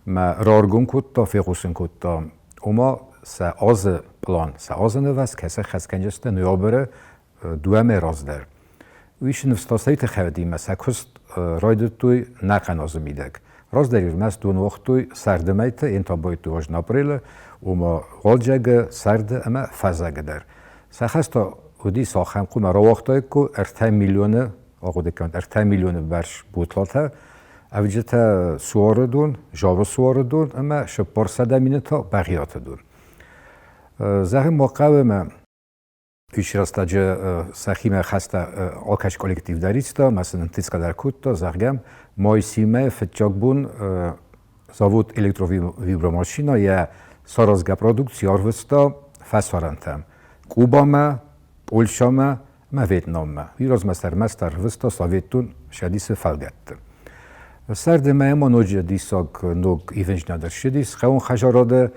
ما رارگون کود تا فیقوسن کود تا اما سه آز پلان سه آز نوست کسی خسکنجسته نیابره دوامه راز در ویش نفستاسایی تخوادیم سه کست رایدت توی نقن آزمیدک راز داریم مست دون وقتی سردمیت این تا باید تو واژن آپریل و ما غالجگ سرد اما فضا در سخست تا ودی ساخم کو مرا وقتای کو ارتای میلیونه آقای کند ارتای میلیونه برش بوتلاته اوجت سوار دون جاو سوار دون اما شپار سدمینه تا بقیات دون زخم موقع ما ایش راستاجه سخیم خسته آکش کالکتیو داریستا مثلا تیسکا در کود تا زخم مای سیمه فتچاک بون زاود الکتروویبروماشینا یا سارازگا پرودکسی آروستا فسارنتم کوبامه پولشامه ما ویتنامه ویراز مستر وستا ساویتون شدیس فلگت سرد ما نوجه دیساک نوگ ایونج ندر شدیس خون خجاراده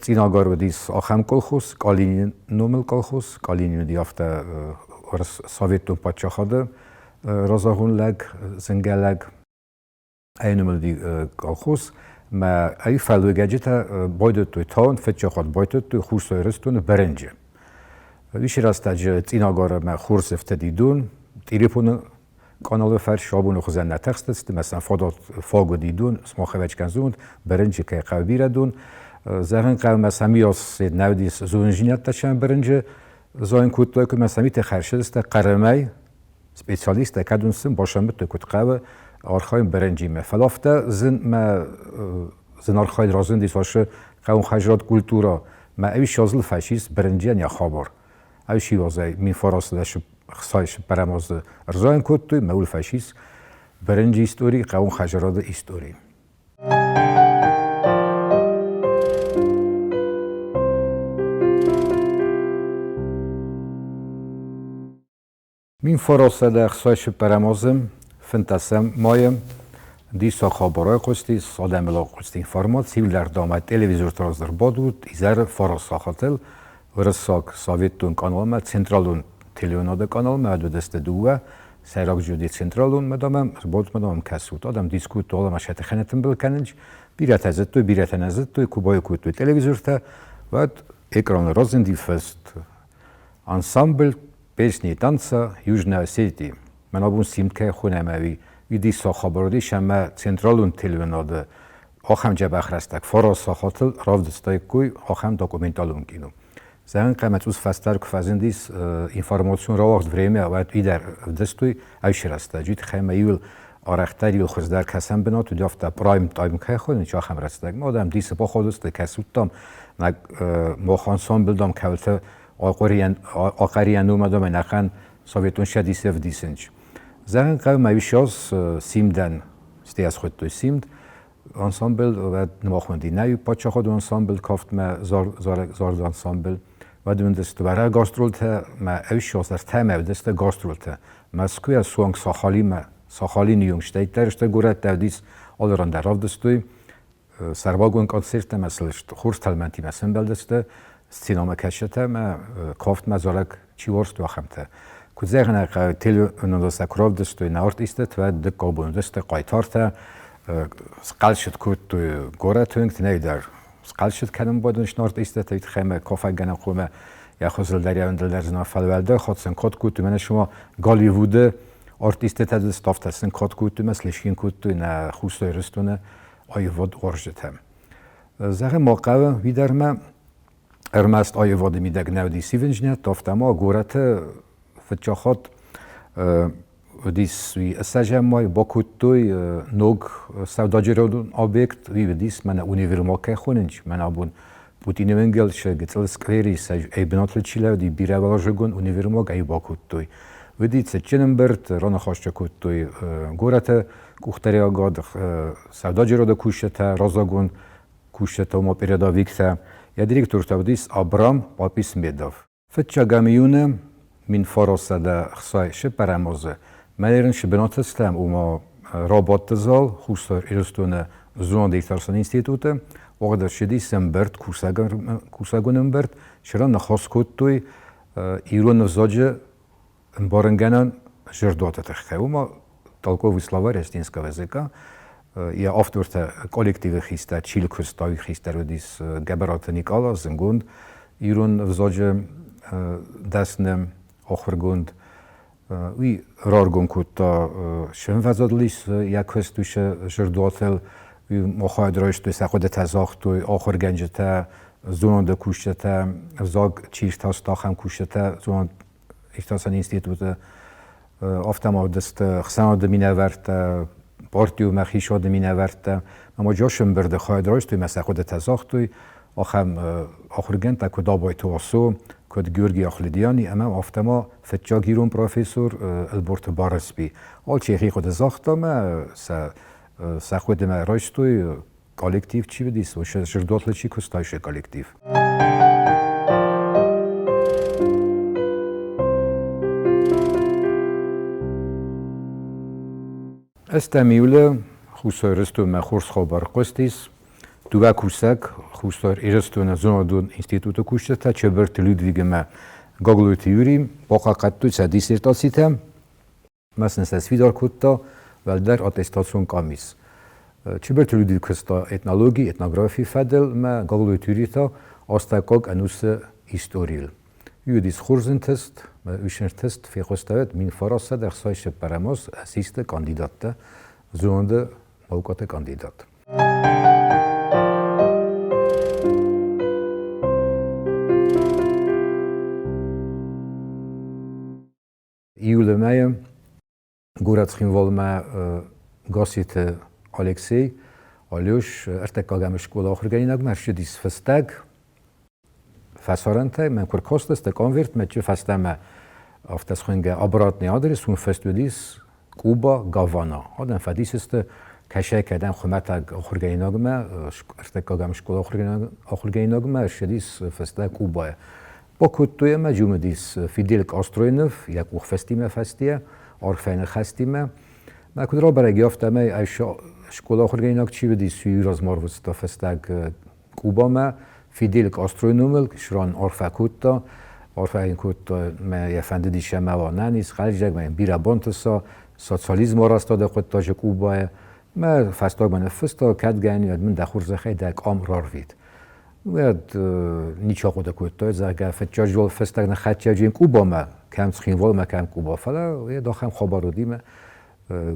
تیناگار و دیس آخم کلخوس کالینی نومل کلخوس کالینی دیافته ساویتون پاچه خواده رازاغون لگ زنگلگ اینم دی کالخوس ما ای فلو گجت باید توی تاون فتش خود باید توی خورس رستون برنجه ویش راستاج تیناگار ما خورس افتادیدون تیریپون کانال فر شابون خوزن نتخست است مثلا فاگو دیدون سماخه وچ کنزون برنجه که قوی دون زهرن قوم مثلا میاس نودیس زونجینیت تشن برنجه زاین کوتای که مثلا میت خرشد است قرمه سپیشالیست کدون سم باشم تو کوت قوه آرخای برنجی ما فلافته زن آرخای رازن دیساشه قوم خجرات کلتورا ما اوی شازل فاشیست برنجی یا خابر اوی شیوازه می فراسدش خصایش براماز رزاین کوتوی مول فاشیست برنجی استوری قوم خجرات استوری من فراسده خصایش برامازم فنتاسم مایم دیسا خبرای قستی ساده ملا قستی فرمات سیل در دامه تلویزیون ترازدر بادود ایزر فراسا خاتل ورساک ساویتون کانال ما سنترالون تلیوناده کانال ما دو دست دوه سیراک جودی سنترالون مدامم مدامم کسوت آدم دیسکوت دولا مشهد خنتم بلکننج بیرت ازت توی کوبای کوتوی تلویزیون تا و اکران رازن دی فست انسامبل پیشنی تانسا یوجنا اسیتی من آبون سیمکه خونه موی ویدی ساخابردی شما سنترالون تلویناده آخم جب اخرستک فراسا خاطل راو دستای کوی آخم داکومنتالون گینو زن قیمت اوز فستر کفازن دیس اینفارماسیون را وقت وریمه اوید ایدر دستوی اوش رسته جوید خیمه یول آرختر یول خوزدر کسم بنا تو دیافتا پرایم تایم که خود نیچه آخم رسته ما آدم دیس با خودسته کسود دام مخانسان بلدام کولته آقریان اومدم نخن سویتون شدی سف دیسنج زن قوم مویشاز سیمدن ستی از خود توی سیمد انسامبل و نماخوندی نیو پاچه خود انسامبل کافت ما زارد انسامبل و دون دست برای گاسترولته ما اویشاز در تیم دست گاسترولته ما سکوی از سوانگ ساخالی نیونگ شتایت درشته گورد دویدیس آلران در راف دستوی سرواگون کنسرت مثلشت خورس تلمنتی مسنبل دسته سینما کشته ما کافت ما زارک چی ورست و خمته که زیغنه که تیلو اندازه کراف دستوی نارت ایستت و دکابون دسته قایتارته سقال شد که توی گوره توی انگت نیدر سقال شد کنم بادنش نارت ایستت وید خیمه کافه گنه قومه یا خوزل دریا اندل در زنها فلوالده خودسن کد که توی من شما گالیووده آرتیسته تا دستافت هستن کد که توی مثلشین که توی نه خوستای رستونه آیواد ارجت هم زغه موقع ویدر ما ارمست آیواد میدگ نودی سیونجنیت دافت ما گورت فتجاخات دیس وی استاجم مای با کوتوی نوگ سوداجرودون آبیکت وی دیس من اونیور ماکه خوننج من ابون بوتینی منگل ش گتل سکری سج ای بناتل چیلا دی بیره والاجگون اونیور ماگ ای با کوتوی و دیت چنمبرت ران خاشچ کوتوی گورت کوختری آگاد سوداجرود کوشته رازاگون کوشته ما پیردا ویکته یا دیرکتور تودیس ابرام پاپیس میداف فتجاگامیونه من فراسده خصای شپراموزه من شبنات استم ما رابط زال خوستار ایرستونه زون دیکتارسان اینستیتوته وقت شدی سمبرت کورساگونم برد شران نخواست کود توی ایرون نزاجه بارنگنان جردوات تخته ما تلکوی سلاوار استینسکا وزیکا یا افتورت کولکتیو خیسته چیل کستاوی خیسته رو دیس گبرات نیکالا زنگوند ایرون نزاجه دستنم آخرگوند وی رارگون کوتا شن وزادلیس یک هستوش جردواتل وی مخاید رایش توی سخود تزاخت توی آخر گنجته زونان ده کوشته زاگ چیش تاست تاخم کوشته زونان ایشتاسان اینستیتوت افتما دست خسان ده مینه ورد پارتیو مخیشا ده مینه ورد اما جاشم برده خواهد رایش توی مسخود تزاخت توی آخر گنج تا کدا باید تواسو کد گیورگی آخلدیانی اما افتما فتجا گیرون پروفیسور البرت بارسبی آل چیخی خود زاختا ما سخود ما رایش توی کالکتیو چی بدیست و جردواتل چی کستایش کالکتیو استمیوله خوستای رستو ما خورس خوابار قستیس دوباره کوسک خوستار ایرستون زنادون اینستیتوت کوشته تا چه برت لودویگ ما گاگلو تیوری با قطعی تا دیسرتاسیتم Meistens es wieder kutta, weil der Attestation kamis. Чибер люди кста этнологии, этнографии федел, ма галуитюрита, остакок анусе историл. Юдис хурзентест, ма ушнертест, фехоставет, мин фараса der сайше парамос, асисте кандидатта, зонде наукате кандидат. Iule meje, gurat schinvolma gasite Alexei, Aljosh, ertekagám iskola ochorgainak, mert südis feszteg, feszarante, men kur kostas te konvirt, mert feszteme aftas hunge abratni adres, hun festudis Kuba Gavana. Adem fediseste kesekeden khometag ochorgainak me, ertekagám iskola ochorgainak, mert südis feszteg Kuba. Bakuttuja me jumedis Fidel Castroinov, jak uch festime festie, argfejne gestime. Maar kudra bereg yaftame aisha школа ochorgainak چی بدی سویر از ماروستا فستگ کوبا ما فیدل کاسترونومل شران آرفکوتا آرفکوتا ما یفنده دیشه ما نانیس خالجگ ما بیرا بانتسا سوسیالیسم راستا ده خود تاج کوبا ما فستاگ من فستا کدگانی من دخور زخی دک آم راروید وید نیچا خود کوتا زاگ فتجاجول فستگ نخاتجین کوبا ما کم سخینوال ما کم کوبا فلا یه داخم خبرودی ما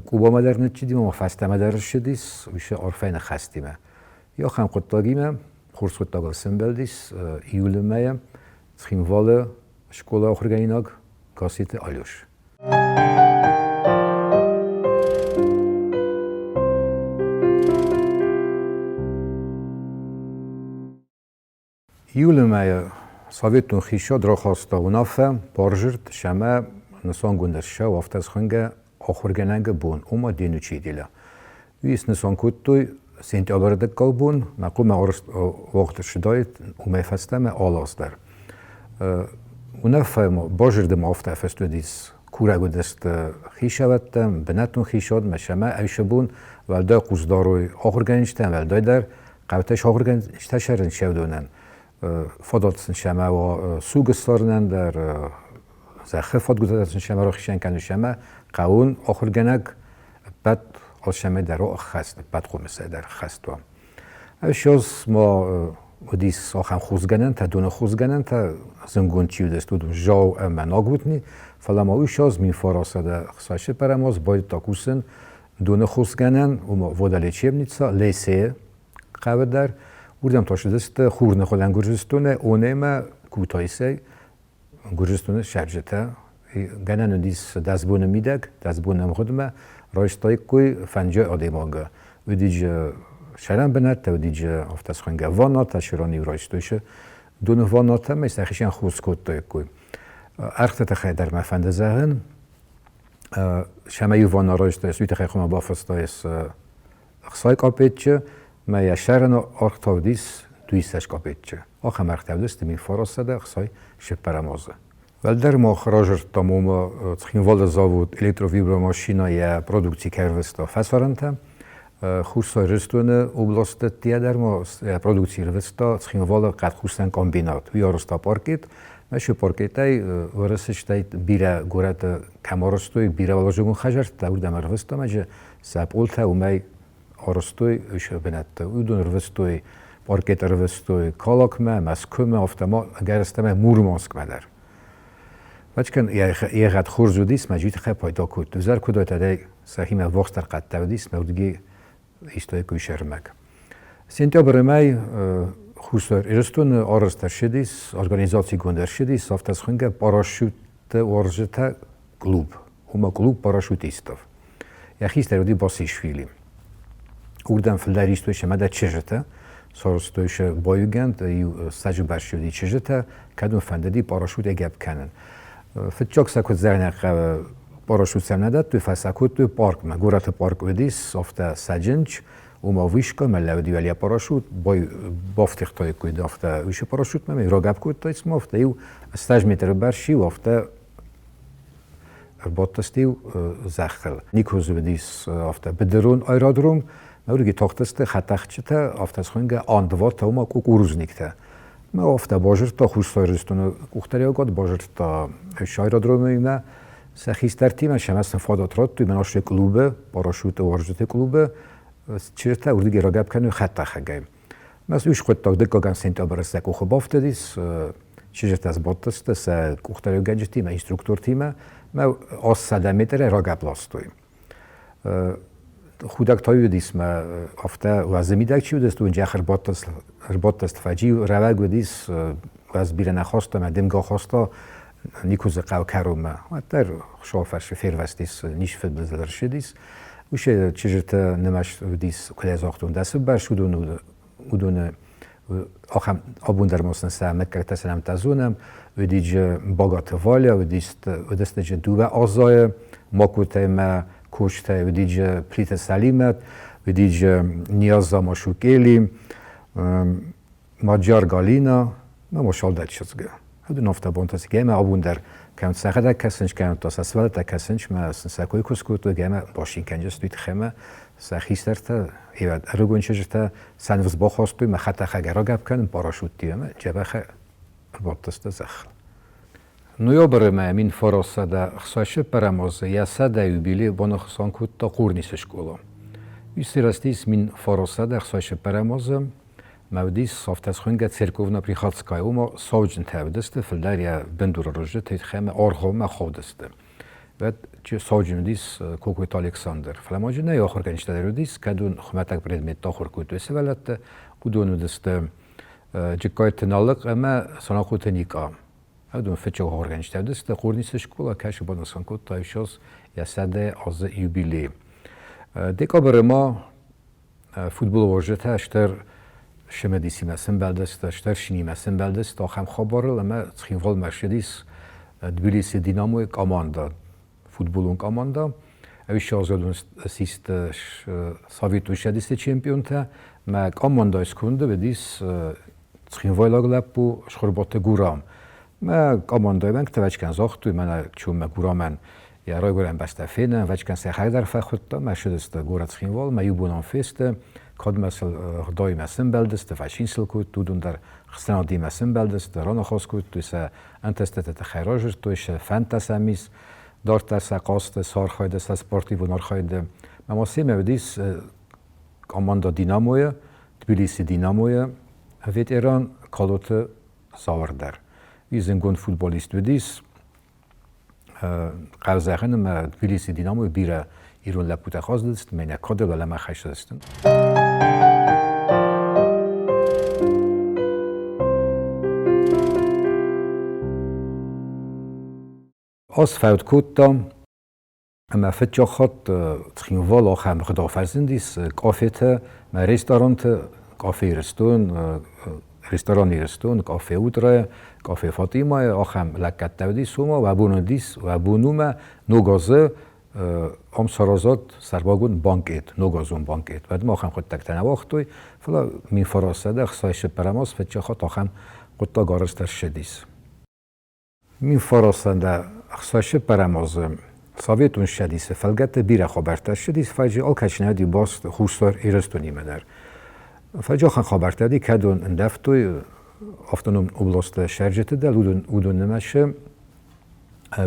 کوبا ما در نچیدیم و فستم در شدیس ویشه آرفین خستیمه یا خم قطعیمه خورس قطعال سنبلدیس ایولمه سخینواله شکل ochorgainak کاسیت آلیوش ایولمه سویتون خیشا درخواسته و نافه بارجرد شمه نسان گندرشه و افتاز خنگه ochorgainak bun, oma dinu chidila. Vís nesan kuttui, sint aberdet kalbun, ma kuma orst vaqt shidait, uma festeme alasdar. Unafem bajrdem afta festudis kuragudest hishavettem, benetun hishad, meshama aishabun, vel da quzdaroy ochorgainishtem, vel daidar, qavtesh ochorgainishtasharin shevdonen. Fadatsin shama wa sugestarnen der زخفات گذاشتن شما رو خیشن کنن شما قاون ochorgainak بعد از شما در رو خست بعد خمسه در خست و اشیاس ما ودیس آخام خوزگنن تا دونه خوزگنن تا زنگون چیو دست دودم جاو من آگوتنی فلا ما اشیاس می فراسته در خساشه پرماز باید تا کوسن دونه خوزگنن و ما ودالی چیب نیتسا لیسه قوی در بودم تا شدست خورن خودن گرجستونه اونه ما کوتایسه گرجستان شرجته گنن دیس دزبون میدک دزبون خودم رایستای کوی فنجای آدیمانگه و دیج شرم بنات و دیج افتاس خنگ وانا تشرانی رایستویشه دون وانا تم استخیشان خوز کود تای کوی ارخت تخی در مفند زهن شمایی وانا رایستوی سویت خی خما بافستایس خسای کاپیتچه ما یا شرن ارخت دیس دویستش کاپیتچه آخه ارخت دست می فراسته خسای شپرمازه. Wel der mag rajer tamoma tschinwalde zavod elektrovibromaschina ja produktie kervesta fesvarante. Khursa restone oblast tia der ma produktie revesta tschinwalde qat khusten kombinat. Viarosta parket, meshu parketai varasishtai bira gorat kamarostoi bira valajogun khajart ta urda marvesta maje sap olta umay arostoi ushbenat. Udon revestoi parket revestoi kalakme maskume aftama gerstame Murmansk madar. بچکن یه قد خورزودیس مجید خیلی پیدا کرد. دوزار کدای تدای سحیم وقت در قد تودیس مودگی ایستای کوی شرمک. سنتیابر می خوستر ایرستون آرستر شدیس، ارگانیزاسی گندر شدیس، افتاس خنگ پاراشوت ورزته کلوب. هما کلوب پاراشوتیستف. یخیست رودی باسیش فیلیم. اردم فلدریستوی شمده چجته. سارستویش بایوگند یو سجو برشودی چجته کدوم فنددی پاراشوت اگب کنن. فتچاک سکوت زرنق پاراشوت سم نداد توی فسکوت توی پارک ما گورت پارک ودیس افته سجنج و ما ویشکا ملودی ولی پاراشوت بافت اختای کوید افته ویش پاراشوت ما میراقب کوید تا اسم افته یو 8 متر برشی و افته باتستیو زخل نیکوز ودیس افته بدرون ایرادروم مورگی تاختسته خطاخچته افته خونگه آندوات تا ما کوکوروز نیکته ما افته باجر تا خوستای رستون کوختری آگاد باجر تا شایرادرومی ما سخیستر تیم شماست فاداترات توی مناش کلوبه پاراشوت و ورزش کلوبه چرتا اردی راگب کنه خطا خگیم مثلا وش خود تاک دکان سنتابر است که خوب افتادیس چیزت از باتست س کوختاریو گنج تیم اینستروکتور تیم ما آس 100 متر راگب لاستویم خودک تایو دیس ما افته وزمی دک چی بودست و اینجا خرباتست فجی روگ ودیس از بیرون نخواسته ما دمگاه خواسته نیکوز قو کروم ما در شافرش فیروستیس نیش فد بزدر شدیس وش چیزت نماش ودیس کلیز آختون دست برش ودون آخام آبون در مصن سعمت کرده سلام تزونم ودیج باگات والیا ودست جه دوبه آزای ماکوته ما کوشته ودیج پلیت سلیمت ودیج نیازا ماشوکیلی ماجار گالینا ما مشال داد شدگه هدو نفته بانتاسی که ما آبون در کم سخته کسنش کم تا سوال تا کسنش ما سکوی کسکوت و گم باشین کنجس دویت خمه سخیستر تا ایواد ارگون چجرتا سنوز باخواستوی ما خطا خگرا گب کنم پاراشوتی ما جبه خه باتست زخ نویابر ما من فراسه دا خساشه پرمازه یا سده یوبیلی بانو خسان کود تا قورنیس شکولا ویسی راستیس من فراسه دا خساشه پرمازه مودیس صافت خونگه سرکوونا پریخاتسکای اوما ساوجن تابدسته فلداریا بندور روزه تیت خیمه آرخوما خودسته و چه ساوجن دیس کوکویت الکساندر فلماجن نه آخر کنیش دارو دیس کدون خمتک پردمت آخر کوتوسه ولات ودونو دسته جکایت نالق اما سناخوت نیکا هدون فتش آخر کنیش دارست قرنیسش کولا کاش بانسان کوت تایشاس یا سده از یوبیلی دکابر ما فوتبال ورزش اشتر شمدیسی مسن بلدست اشتر شینی مسن بلدست تا خم خبره لما تخیفال مرشدیس تبلیسی دینامو کاماندا فوتبولون کاماندا اویش آزادون سیست ساویت وشدیست چمپیون تا ما کاماندا اسکنده بدیس تخیفال اغلب بو شخربات گورام ما کاماندا من که وجکن زاختوی من چون ما گورامن یا رای گورم بستفینه وجکن سخر در فخورتا مرشدیست گورا تخیفال ما یوبونان فیسته کاد مثل خدای مسن بلدست فاشینسل کود دودون در خستنادی مسن بلدست ران خاص کود تویس انتستت تخیراجر تویش فانتاسامیس دارت سقاست سار خایده سپورتی و نار خایده مماسی مودیس کاماندا دیناموی تبلیسی دیناموی ویت ایران کالوت زاوردر ویزنگون فوتبالیست ودیس قرضاخن ما تبلیسی دیناموی بیره ایران لپوت خواست دست من کادر ولی ما خیش دستم از فوت کوتا اما فتجا خود تخیوال آخر خدافرزندیس کافیت ما کافی رستوران کافی اودره کافی فاطمه آخر لکت تودیس و بونودیس و بونوم نوگازه ام سرازات سرباگون بانکیت نوگازون بانکیت بعد ما خود تکتن وقتوی فلا می فراسته خسایش پرماس فتچه خود آخم قطع گارستر شدیس می فراسته خسایش پرماس ساویتون شدیس فلگت بیره خبرتر شدیس فجی آل کچنه دی باست خوستار ایرستونی منر فجی آخم خبرتر دی کدون اندفتوی افتانوم اوبلاست شرجت دل اودون نمشه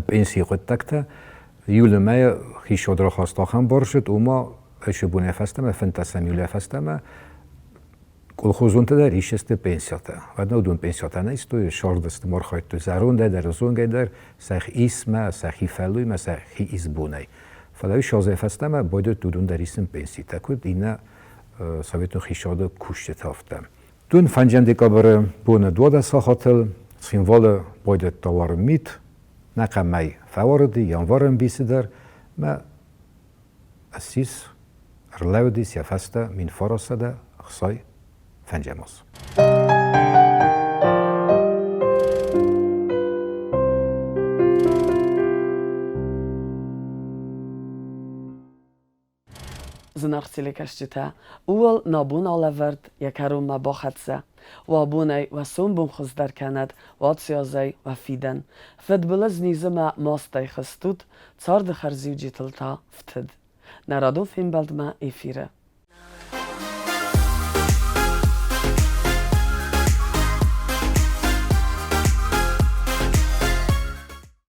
پینسی خود تکته یول ما خیشود را خواست آخم بارشد او ما ایش بونه فستم فنتاسم یوله فستم کل خوزون تا در ایشست پنسیاتا و نودون پنسیاتا نیست توی شاردست مرخواید توی زرون در زونگه در سخ ایسم سخی فلوی ما سخی ایس بونه فلوی شازه فستم باید دودون در ایسم پنسیتا کد اینا سویتون خیشاد کشته تافتم دون فنجم دیکابر بونه دو دستا خاطل سینوال باید تاوار میت نقم مای فواردی یانوارم بیسیدر ما اسیس رلاودیس یا فسته من فراسده خسای فنجماز زناختیلی کشتیتا اول نابون آلورد یکرون ما باخدزه و بونی و سون بون خز در کند و سیازی و فیدن فد بلز نیزه ما ماستی خستود 4 خرزیو جیتل تا فتد نرادو فین بلد ما ایفیره